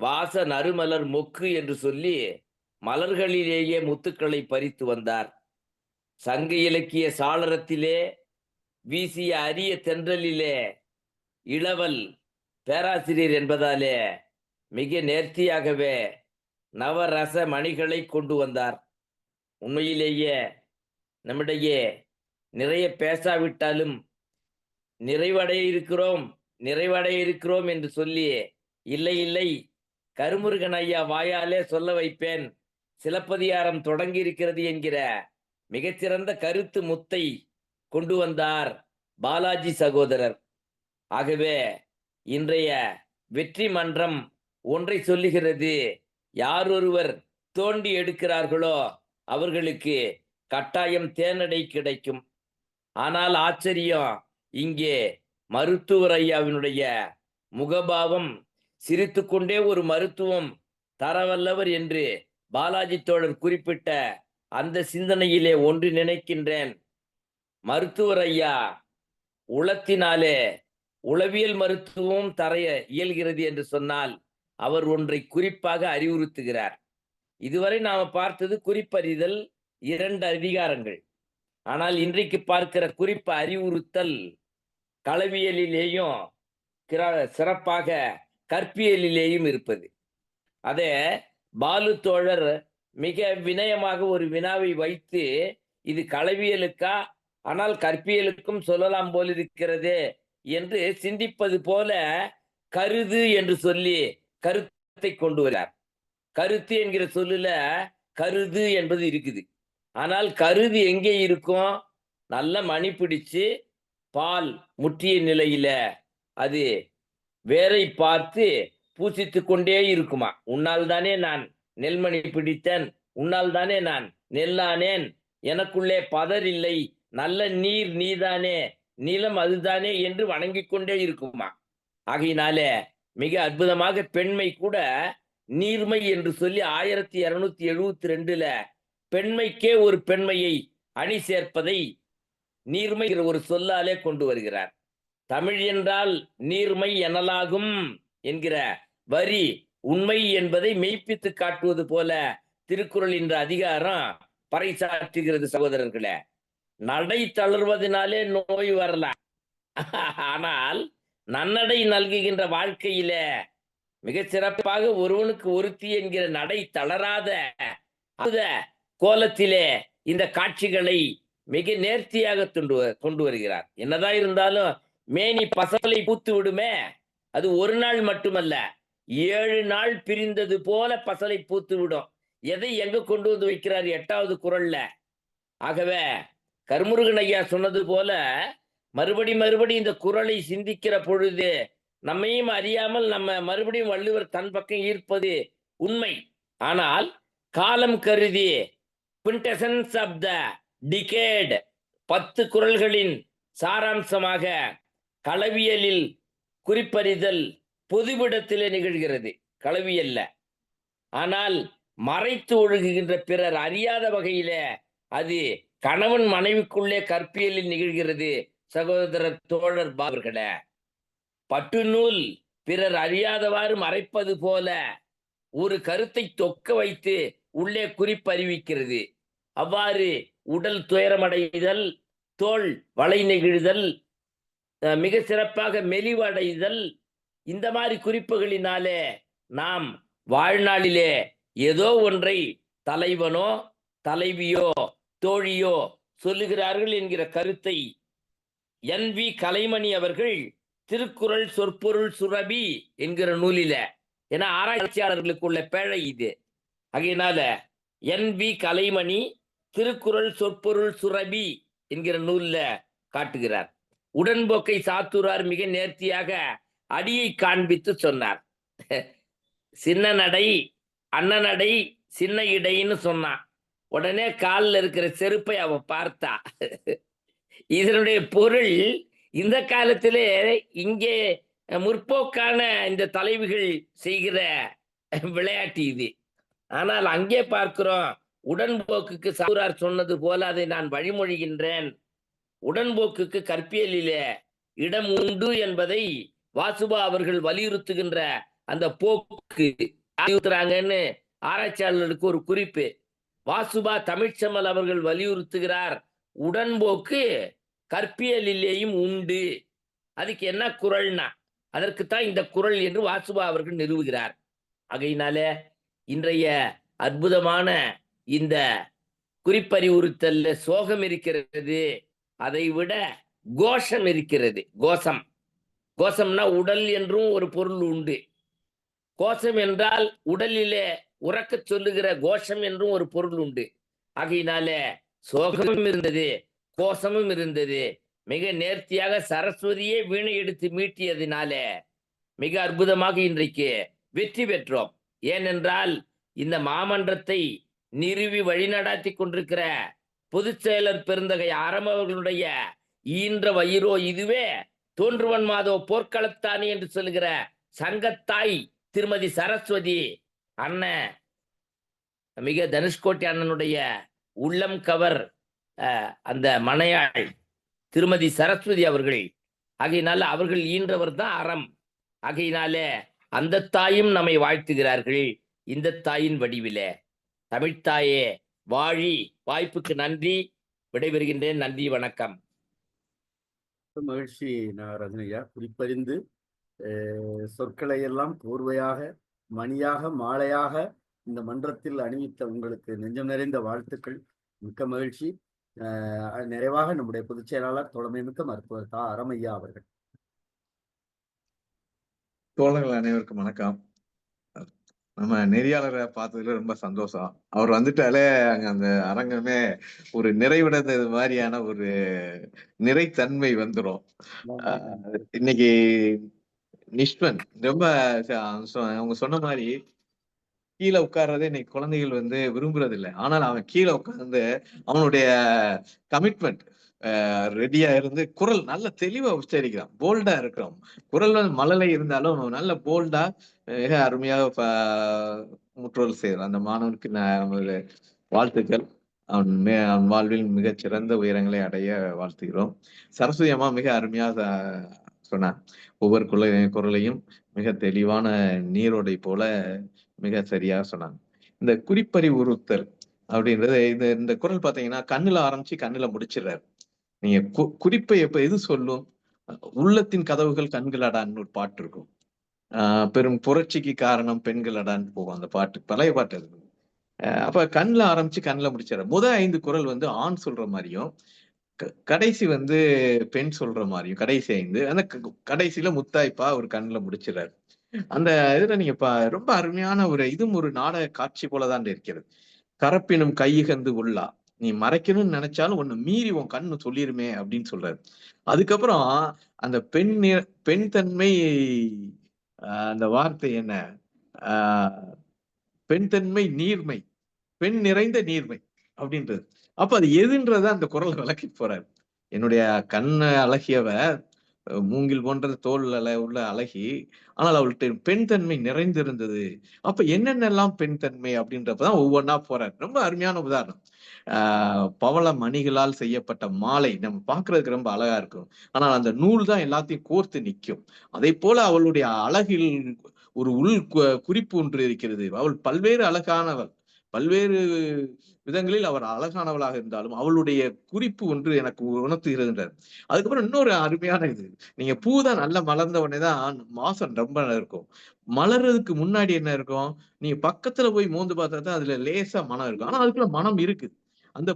வாச நறுமலர் மொக்கு என்று சொல்லி மலர்களிலேயே முத்துக்களை பறித்து வந்தார். சங்க இலக்கிய சாளரத்திலே வீசிய அரிய தென்றலிலே இளவல் பேராசிரியர் என்பதாலே மிக நேர்த்தியாகவே நவரச மணிகளை கொண்டு வந்தார். உண்மையிலேயே நம்மிடையே நிறைய பேசாவிட்டாலும் நிறைவடைய இருக்கிறோம் என்று சொல்லி இல்லை இல்லை கருமுருகன் ஐயா வாயாலே சொல்ல வைப்பேன், சிலப்பதிகாரம் தொடங்கி இருக்கிறது என்கிற மிகச்சிறந்த கருத்து முத்தை கொண்டு வந்தார் பாலாஜி சகோதரர். ஆகவே இன்றைய வெற்றி மன்றம் ஒன்றை சொல்லுகிறது, யார் ஒருவர் தோண்டி எடுக்கிறார்களோ அவர்களுக்கு கட்டாயம் தேனடை கிடைக்கும். ஆனால் ஆச்சரியம், இங்கே மருத்துவர் ஐயாவினுடைய முகபாவம் சிரித்து கொண்டே ஒரு மருத்துவம் தரவல்லவர் என்று பாலாஜி தோழர் குறிப்பிட்ட அந்த சிந்தனையிலே ஒன்று நினைக்கின்றேன். மருத்துவர் ஐயா உளத்தினாலே உளவியல் மருத்துவம் தர இயல்கிறது என்று சொன்னால் அவர் ஒன்றை குறிப்பாக அறிவுறுத்துகிறார். இதுவரை நாம பார்த்தது குறிப்பறிதல் 2 அதிகாரங்கள். ஆனால் இன்றைக்கு பார்க்கிற குறிப்பு அறிவுறுத்தல் களவியலிலேயும் சிறப்பாக கற்பியலிலேயும் இருப்பது. அதே பாலு தோழர் மிக வினயமாக ஒரு வினாவை வைத்து, இது களவியலுக்கா ஆனால் கற்பியலுக்கும் சொல்லலாம் போல் இருக்கிறது என்று சிந்திப்பது போல கருது என்று சொல்லி கருத்தை கொண்டு வரார். கருத்து என்கிற சொல்லுல கருது என்பது இருக்குது. ஆனால் கருது எங்கே இருக்கும்? நல்ல மணி பிடிச்சு பால் முற்றிய நிலையில அது வேரை பார்த்து பூசித்து கொண்டே இருக்குமா. உன்னால் தானே நான் நெல்மணி பிடித்தேன், உன்னால் தானே நான் நெல்லானேன், எனக்குள்ளே பதர் இல்லை, நல்ல நீர் நீதானே, நிலம் அதுதானே என்று வணங்கிக் கொண்டே இருக்குமா. ஆகையினாலே மிக அற்புதமாக பெண்மை கூட நீர்மை என்று சொல்லி 1272 பெண்மைக்கே ஒரு பெண்மையை அணி சேர்ப்பதை நீர்மை ஒரு சொல்லாலே கொண்டு வருகிறார். தமிழ் என்றால் நீர்மை எனலாகும் என்கிற வரி உண்மை என்பதை மெய்ப்பித்து காட்டுவது போல திருக்குறள் என்ற அதிகாரம் பறைசாற்றுகிறது. சகோதரர்களே, நடை தளர்வதனாலே நோய் வரலாம், ஆனால் நன்னடை நல்குகின்ற வாழ்க்கையில மிக சிறப்பாக ஒருவனுக்கு ஒருத்தி என்கிற நடை தளராத கோலத்திலே இந்த காட்சிகளை மிக நேர்த்தியாக கொண்டு வருகிறார். என்னதான் இருந்தாலும் மேனி பசலை பூத்து விடுமே, அது ஒரு நாள் மட்டுமல்ல, 7 நாள் பிரிந்தது போல பசலை பூத்து விடும். எதை எங்க கொண்டு வந்து வைக்கிறார் 8வது குறள்ல. ஆகவே கருமுருகன் ஐயா சொன்னது போல மறுபடி இந்த குறளை சிந்திக்கிற பொழுது நம்மையும் அறியாமல் நம்ம மறுபடியும் வள்ளுவர் தன் பக்கம் ஈர்ப்பது உண்மை. ஆனால் காலம் கருதி குவிண்டெசன்ஸ் ஆஃப் த டிகேட் 10 குறள்களின் சாராம்சமாக களவியலில் குறிப்பறிதல் பொதுவிடத்திலே நிகழ்கிறது, களவியல்ல. ஆனால் மறைத்து ஒழுகுகின்ற பிறர் அறியாத வகையில அது கணவன் மனைவிக்குள்ளே கற்பியலில் நிகழ்கிறது. சகோதரர் தோழர் அவர்களே, பட்டுநூல் பிறர் அறியாதவாறு மறைப்பது போல ஒரு கருத்தை தொக்க வைத்து உள்ளே குறிப்பறிவிக்கிறது. அவ்வாறு உடல் துயரமடைதல், தோல் வளை நெகிழ்தல், மிக சிறப்பாக மெலிவடைதல், இந்த மாதிரி குறிப்புகளினாலே நாம் வாழ்நாளிலே ஏதோ ஒன்றை தலைவனோ தலைவியோ தோழியோ சொல்லுகிறார்கள் என்கிற கருத்தை NV கலைமணி அவர்கள் திருக்குறள் சொற்பொருள் சுரபி என்கிற நூலில, ஏன்னா ஆராய்ச்சியாளர்களுக்கு உள்ள பேழை இது. ஆகையினால NV கலைமணி திருக்குறள் சொற்பொருள் சுரபி என்கிற நூல்ல காட்டுகிறார். உடன்போக்கை சாத்தூரார் மிக நேர்த்தியாக அடியை காண்பித்து சொன்னார். சின்ன நடை அண்ணனடை சின்ன இடைன்னு சொன்னான். உடனே காலில் இருக்கிற செருப்பை அவ பார்த்தா. இதனுடைய பொருள் இந்த காலத்திலே இங்கே முற்போக்கான இந்த தலைவிகள் செய்கிற விளையாட்டு இது. ஆனால் அங்கே பார்க்கிறோம், உடன்போக்குக்கு சாத்தூரார் சொன்னது போல அதை நான் வழிமொழிகின்றேன். உடன்போக்குக்கு கற்பியலிலே இடம் உண்டு என்பதை வாசுபா அவர்கள் வலியுறுத்துகின்ற அந்த போக்கு வலியுறுத்துறாங்கன்னு ஆராய்ச்சியாளர்களுக்கு ஒரு குறிப்பு. வாசுபா தமிழ்ச்செம்மல் அவர்கள் வலியுறுத்துகிறார், உடன்போக்கு கற்பியலிலேயும் உண்டு. அதுக்கு என்ன குறள்னா அதற்குத்தான் இந்த குறள் என்று வாசுபா அவர்கள் நிறுவுகிறார். ஆகையினால இன்றைய அற்புதமான இந்த குறிப்பறிவுறுத்தல்ல சோகம் இருக்கிறது, அதை விட கோஷம் இருக்கிறது. கோஷம்னா உடல் என்றும் ஒரு பொருள் உண்டு. கோஷம் என்றால் உடலிலே உறக்க சொல்லுகிற கோஷம் என்றும் ஒரு பொருள் உண்டு. ஆகையினால சோகமும் இருந்தது, கோஷமும் இருந்தது. மிக நேர்த்தியாக சரஸ்வதியே வீணை எடுத்து மீட்டியதினால மிக அற்புதமாக இன்றைக்கு வெற்றி பெற்றோம். ஏனென்றால் இந்த மாமன்றத்தை நிறுவி வழிநடாத்தி கொண்டிருக்கிற பொதுச் செயலர் பெருந்தகை ஆரம்பவர்களுடைய ஈன்ற வயிறோ இதுவே தோன்றுவன் மாதோ போர்க்களத்தானி என்று சொல்லுகிற சங்கத்தாய் திருமதி சரஸ்வதி அண்ணன், மிக தனுஷ்கோட்டி அண்ணனுடைய உள்ளம் கவர் அந்த மனையாள் திருமதி சரஸ்வதி அவர்கள். ஆகையினால அவர்கள் ஈன்றவர் தான் அறம். ஆகையினால அந்த தாயும் நம்மை வாழ்த்துகிறார்கள் இந்த தாயின் வடிவிலே. தமிழ்த்தாயே வாழி. வாய்ப்புக்கு நன்றி. விடைபெறுகின்றேன். நன்றி, வணக்கம். மகிழ்ச்சி ரஜினியா. குறிப்பறிந்து சொற்களை எல்லாம் கோர்வையாக, மணியாக, மாலையாக இந்த மன்றத்தில் அணிவித்த உங்களுக்கு நெஞ்சம் நிறைந்த வாழ்த்துக்கள். மிக்க மகிழ்ச்சி. நிறைவாக நம்முடைய பொதுச் செயலாளர் தோழமைமிக்க மருத்துவர் தா. அரமையா அவர்கள். தோழர்கள் அனைவருக்கும் வணக்கம். நம்ம நெறியாளரை பார்த்ததுல ரொம்ப சந்தோஷம். அவர் வந்துட்டாலே அங்க அந்த அரங்கமே ஒரு நிறைவடைந்தது மாதிரியான ஒரு நிறைத்தன்மை வந்துடும். இன்னைக்கு நிஷ்வன் ரொம்ப அவங்க சொன்ன மாதிரி கீழே உட்கார்றதே இன்னைக்கு குழந்தைகள் விரும்புறது இல்லை. ஆனால் அவன் கீழே உட்கார்ந்து அவனுடைய கமிட்மெண்ட் ரெடியா இருந்து குரல் நல்ல தெளிவா உச்சரிக்கிறான், போல்டா இருக்கிறான். குரல் மழலை இருந்தாலும் நல்ல போல்டா மிக அருமையாக முற்றோல் செய்யறான். அந்த மாணவனுக்கு நமது வாழ்த்துக்கள். அவன் வாழ்வில் மிகச் சிறந்த உயரங்களை அடைய வாழ்த்துகிறோம். சரஸ்வதி அம்மா மிக அருமையாக சொன்னான். ஒவ்வொரு குரலையும் மிக தெளிவான நீரோடை போல மிக சரியாக சொன்னாங்க. இந்த குறிப்பறிவுறுத்தல் அப்படின்றது இந்த குரல் பாத்தீங்கன்னா கண்ணுல ஆரம்பிச்சு கண்ணுல முடிச்சிடறாரு. நீங்க குறிப்பை எது சொல்லும், உள்ளத்தின் கதவுகள் கண்களடான்னு ஒரு பாட்டு இருக்கும். பெரும் புரட்சிக்கு காரணம் பெண்களடான்னு போகும் அந்த பாட்டு, பழைய பாட்டு அது. அப்ப கண்ணுல ஆரம்பிச்சு கண்ணுல முடிச்சிடறாரு. முதல் 5 குரல் ஆண் சொல்ற மாதிரியும், கடைசி பெண் சொல்ற மாதிரியும், கடைசி 5 அந்த கடைசியில முத்தாய்ப்பா ஒரு கண்ணுல முடிச்சிடறாரு. அந்த இதுல நீங்க ரொம்ப அருமையான இதுவும் ஒரு நாடக காட்சி போலதான் இருக்கிறது. கரப்பினும் கையுகந்து உள்ளா, நீ மறைக்கணும்னு நினைச்சாலும் ஒண்ணு மீறி உன் கண்ணு சொல்லிருமே அப்படின்னு சொல்றாரு. அதுக்கப்புறம் அந்த பெண் தன்மை, அந்த வார்த்தை என்ன, பெண் தன்மை நீர்மை, பெண் நிறைந்த நீர்மை அப்படின்றது. அப்ப அது எதுன்றத அந்த குரல் விளக்கி போறாரு. என்னுடைய கண்ண அழகியவ மூங்கில் போன்ற தோல் உள்ள அழகி, ஆனால் அவள்கிட்ட பெண் தன்மை நிறைந்திருந்தது. அப்ப என்னென்னலாம் பெண் தன்மை அப்படின்றப்பதான் ஒவ்வொன்னா போறாரு. ரொம்ப அருமையான உதாரணம். பவள மணிகளால் செய்யப்பட்ட மாலை நம்ம பாக்குறதுக்கு ரொம்ப அழகா இருக்கும். ஆனால் அந்த நூல் தான் எல்லாத்தையும் கோர்த்து நிற்கும். அதை போல அவளுடைய அழகில் ஒரு குறிப்பு ஒன்று இருக்கிறது. அவள் பல்வேறு அழகானவள், பல்வேறு விதங்களில் அவர் அழகானவளாக இருந்தாலும் அவளுடைய குறிப்பு ஒன்று எனக்கு உணர்த்துகிறார். அதுக்கப்புறம் இன்னொரு அருமையான நீங்க பூதான் நல்லா மலர்ந்த உடனே தான் வாசம் ரொம்ப இருக்கும். மலர்றதுக்கு முன்னாடி என்ன இருக்கும், நீங்க பக்கத்துல போய் மோந்து பார்த்தா தான் அதுல லேசா மனம் இருக்கும். ஆனா அதுக்குள்ள மனம் இருக்கு, அந்த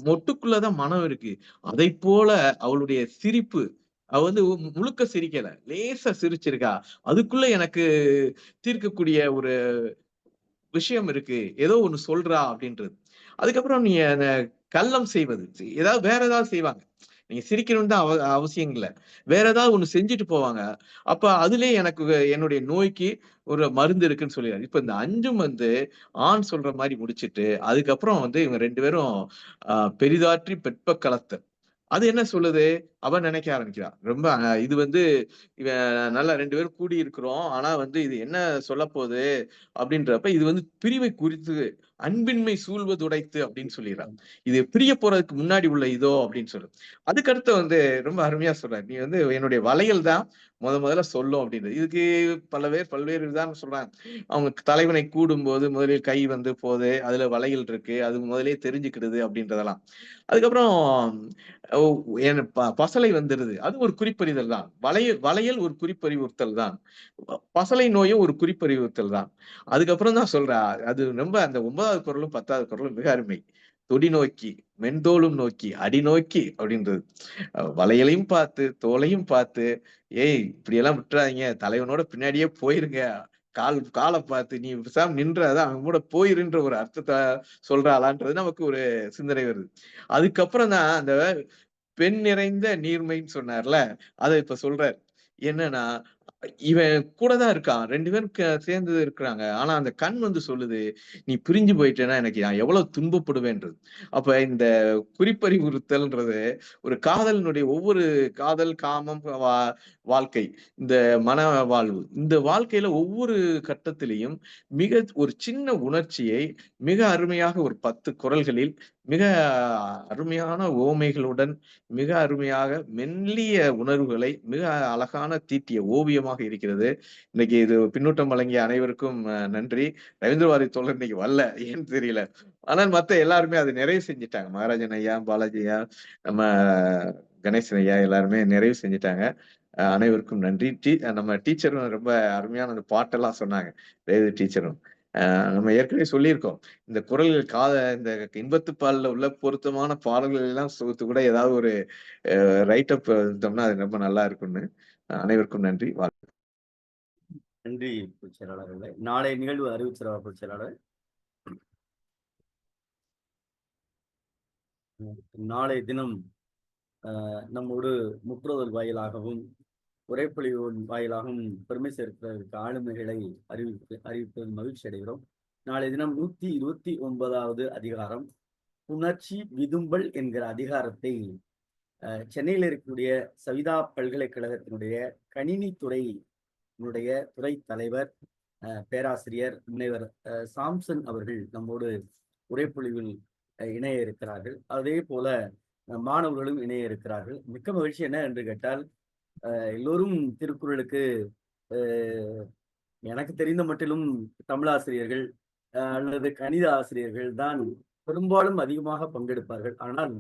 மொட்டுக்குள்ளதான் மனம் இருக்கு. அதை போல அவளுடைய சிரிப்பு, அவ முழுக்க சிரிக்கல, லேசா சிரிச்சிருக்கா. அதுக்குள்ள எனக்கு தீர்க்கக்கூடிய ஒரு விஷயம் இருக்கு, ஏதோ ஒண்ணு சொல்றா அப்படின்றது. அதுக்கப்புறம் நீங்க அந்த கள்ளம் செய்வது, ஏதாவது வேற ஏதாவது செய்வாங்க. நீங்க சிரிக்கணும்னு தான் அவசியம் இல்லை, வேற ஏதாவது ஒண்ணு செஞ்சுட்டு போவாங்க. அப்ப அதுலயே எனக்கு என்னுடைய நோய்க்கு ஒரு மருந்து இருக்குன்னு சொல்லிடுறாரு. இப்ப இந்த 5ம் ஆண் சொல்ற மாதிரி முடிச்சிட்டு அதுக்கப்புறம் இவங்க 2 பேரும் பெரிதாற்றி பெற்ப கலத்தல். அது என்ன சொல்லுது, அவன் நினைக்க ஆரம்பிக்கிறான். ரொம்ப இது இவன் நல்லா 2 பேரும் கூடி இருக்கிறோம், ஆனா இது என்ன சொல்ல போகுது அப்படின்றப்ப இது பிரிவை குறித்து அன்பின்மை சூழ்வதுடைத்து அப்படின்னு சொல்லிடுறான். இது பிரிய போறதுக்கு முன்னாடி உள்ள இதோ அப்படின்னு சொல்லு. அதுக்கடுத்து ரொம்ப அருமையா சொல்றாரு, நீ என்னுடைய வளையல் தான் முதல்ல சொல்லும் அப்படின்றது. இதுக்கு பல்வேறு விதம் சொல்றாங்க. அவங்க தலைவனை கூடும்போது முதலில் கை போது, அதுல வளையல் இருக்கு, அது முதலே தெரிஞ்சுக்கிடுது அப்படின்றதெல்லாம். அதுக்கப்புறம் பசலை வந்துருது, அது ஒரு குறிப்பறிதல் தான். வளையல் ஒரு குறிப்பறிவுறுத்தல் தான். பசலை நோயும் ஒரு குறிப்பறிவுறுத்தல் தான். அதுக்கப்புறம் தான் சொல்றா, அது ரொம்ப அந்த 9வது குறளும் 10வது குறளும் மிக அருமை. தொடி நோக்கி மென்தோளும் நோக்கி அடி நோக்கி அப்படின்றது. வளையலையும் பார்த்து தோலையும் பார்த்து, ஏய் இப்படியெல்லாம் விட்டுறாதீங்க, தலைவனோட பின்னாடியே போயிருங்க, காலை பார்த்து நீ பேசாம நின்றாதான் அவங்க கூட போயிருன்ற ஒரு அர்த்தத்தை சொல்றாளான்றது நமக்கு ஒரு சிந்தனை வருது. அதுக்கப்புறம் தான் அந்த பெண் நிறைந்த நீர்மைன்னு சொன்னார்ல, அதை இப்ப சொல்றார். என்னன்னா, இவன் கூட தான் இருக்கான், 2 பேரும் சேர்ந்து இருக்கிறாங்க. ஆனா அந்த கண் சொல்லுது, நீ பிரிஞ்சு போயிட்டேன்னா எனக்கு நான் எவ்வளவு துன்பப்படுவேன்றது. அப்ப இந்த குறிப்பறிவுறுத்தல்ன்றது ஒரு காதலினுடைய ஒவ்வொரு காதல், காமம், வாழ்க்கை, இந்த மன வாழ்வு, இந்த வாழ்க்கையில ஒவ்வொரு கட்டத்திலையும் மிக ஒரு சின்ன உணர்ச்சியை மிக அருமையாக ஒரு 10 குறள்களில் மிக அருமையான உவமைகளுடன், மிக அருமையாக மெல்லிய உணர்வுகளை மிக அழகான தீட்டிய ஓவியமாக இருக்கிறது. இன்னைக்கு இது பின்னூட்டம் வழங்கிய அனைவருக்கும் நன்றி. ரவீந்திரபாரதி தோழர் இன்னைக்கு வரல, ஏன்னு தெரியல. ஆனால் மத்த எல்லாருமே அதை நிறைவு செஞ்சுட்டாங்க. மகாராஜன் ஐயா, பாலாஜி ஐயா, நம்ம கணேசன் ஐயா எல்லாருமே நிறைவு செஞ்சுட்டாங்க. அனைவருக்கும் நன்றி. நம்ம டீச்சரும் ரொம்ப அருமையான அந்த பாட்டெல்லாம் சொன்னாங்க, ரேவதி டீச்சரும். நம்ம ஏற்கனவே சொல்லியிருக்கோம், இந்த குறள்கள் இந்த இன்பத்துப்பால்ல உள்ள பொருத்தமான பாடல்கள் எல்லாம் சுகத்து கூட ஏதாவது ஒரு ரைட் அப் இருந்தோம்னா அது ரொம்ப நல்லா இருக்கும்னு. அனைவருக்கும் நன்றி. நன்றி பொதுச் செயலாளர்களே. நாளை நிகழ்வு அறிவிச்சிருவா பொதுச் செயலாளர். நாளைய தினம் நம்மோடு முற்றுதல் வாயிலாகவும் உரைப்பொழிவு வாயிலாகவும் பெருமை சேர்ப்பதற்கு ஆளுமைகளை அறிவிப்பதில் மகிழ்ச்சி அடைகிறோம். நாளைய தினம் 129வது அதிகாரம் புணர்ச்சி விதும்பல் என்கிற அதிகாரத்தை சென்னையில் இருக்கக்கூடிய சவிதா பல்கலைக்கழகத்தினுடைய கணினித்துறையினுடைய துறை தலைவர் பேராசிரியர் முனைவர் சாம்சன் அவர்கள் நம்மோடு உரைப்பொழிவில் இணைய இருக்கிறார்கள். அதே போல மாணவர்களும் இணைய இருக்கிறார்கள். மிக்க மகிழ்ச்சி என்ன என்று கேட்டால், எல்லோரும் திருக்குறளுக்கு எனக்கு தெரிந்த மட்டிலும் தமிழாசிரியர்கள் அல்லது கணித ஆசிரியர்கள் தான் பெரும்பாலும் அதிகமாக பங்கெடுப்பார்கள். ஆனால்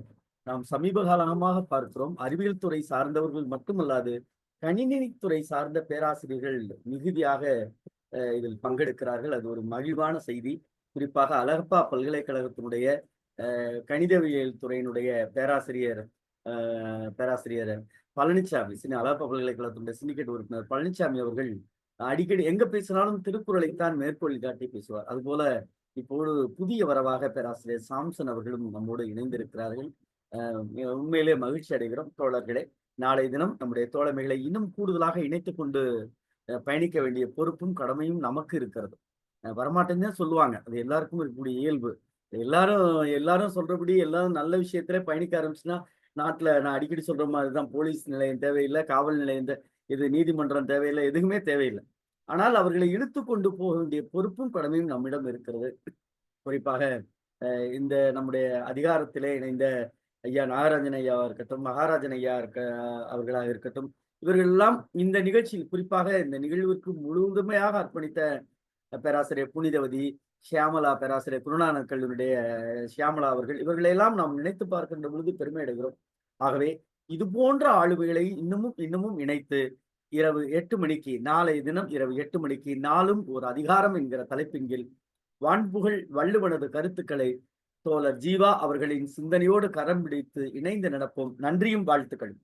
நாம் சமீப காலமாக பார்க்கிறோம், அறிவியல் துறை சார்ந்தவர்கள் மட்டுமல்லாது கணினித்துறை சார்ந்த பேராசிரியர்கள் மிகுதியாக இதில் பங்கெடுக்கிறார்கள். அது ஒரு மகிழ்வான செய்தி. குறிப்பாக அழகப்பா பல்கலைக்கழகத்தினுடைய கணிதவியல் துறையினுடைய பேராசிரியர் பழனிசாமி, அழகப்பா பல்கலைக்கழகத்தினுடைய சிண்டிகேட் உறுப்பினர் பழனிசாமி அவர்கள் அடிக்கடி எங்க பேசினாலும் திருக்குறளைத்தான் மேற்கோள் காட்டி பேசுவார். அதுபோல இப்போது புதிய வரவாக பேராசிரியர் சாம்சன் அவர்களும் நம்மோடு இணைந்திருக்கிறார்கள். உண்மையிலே மகிழ்ச்சி அடைகிறோம் தோழர்களே. நாளை தினம் நம்முடைய தோழமைகளை இன்னும் கூடுதலாக இணைத்து கொண்டு பயணிக்க வேண்டிய பொறுப்பும் கடமையும் நமக்கு இருக்கிறது. வரமாட்டேன்னு தான் சொல்லுவாங்க, அது எல்லாருக்கும் இருக்கக்கூடிய இயல்பு. எல்லாரும் சொல்றபடி எல்லாரும் நல்ல விஷயத்துல பயணிக்க ஆரம்பிச்சுன்னா நாட்டுல நான் அடிக்கடி சொல்ற மாதிரிதான், போலீஸ் நிலையம் தேவையில்லை, காவல் நிலையம் இது நீதிமன்றம் தேவையில்லை, எதுவுமே தேவையில்லை. ஆனால் அவர்களை இழுத்து கொண்டு போக வேண்டிய பொறுப்பும் கடமையும் நம்மிடம் இருக்கிறது. குறிப்பாக இந்த நம்முடைய அதிகாரத்திலே இணைந்த ஐயா நாகராஜன் ஐயாவா இருக்கட்டும், மகாராஜன் ஐயா அவர்களாக இருக்கட்டும், இவர்கள் எல்லாம் இந்த நிகழ்ச்சியில் குறிப்பாக இந்த நிகழ்விற்கு முழுமையாக அர்ப்பணித்த பேராசிரியர் புனிதவதி, ஷியாமலா, பேராசிரியர் குருநானக் கல்லூரியுடைய ஷியாமலா அவர்கள், இவர்களெல்லாம் நாம் நினைத்து பார்க்கின்ற பொழுது பெருமை அடைகிறோம். ஆகவே இது போன்ற ஆளுமைகளை இன்னமும் இணைத்து இரவு 8 மணிக்கு, நாளை தினம் இரவு 8 மணிக்கு நாளும் ஒரு அதிகாரம் என்கிற தலைப்பின் கீழ் வான்புகழ் வள்ளுவனது கருத்துக்களை தோழர் ஜீவா அவர்களின் சிந்தனையோடு கரம் பிடித்து இணைந்து நடப்போம். நன்றியும் வாழ்த்துக்களும்.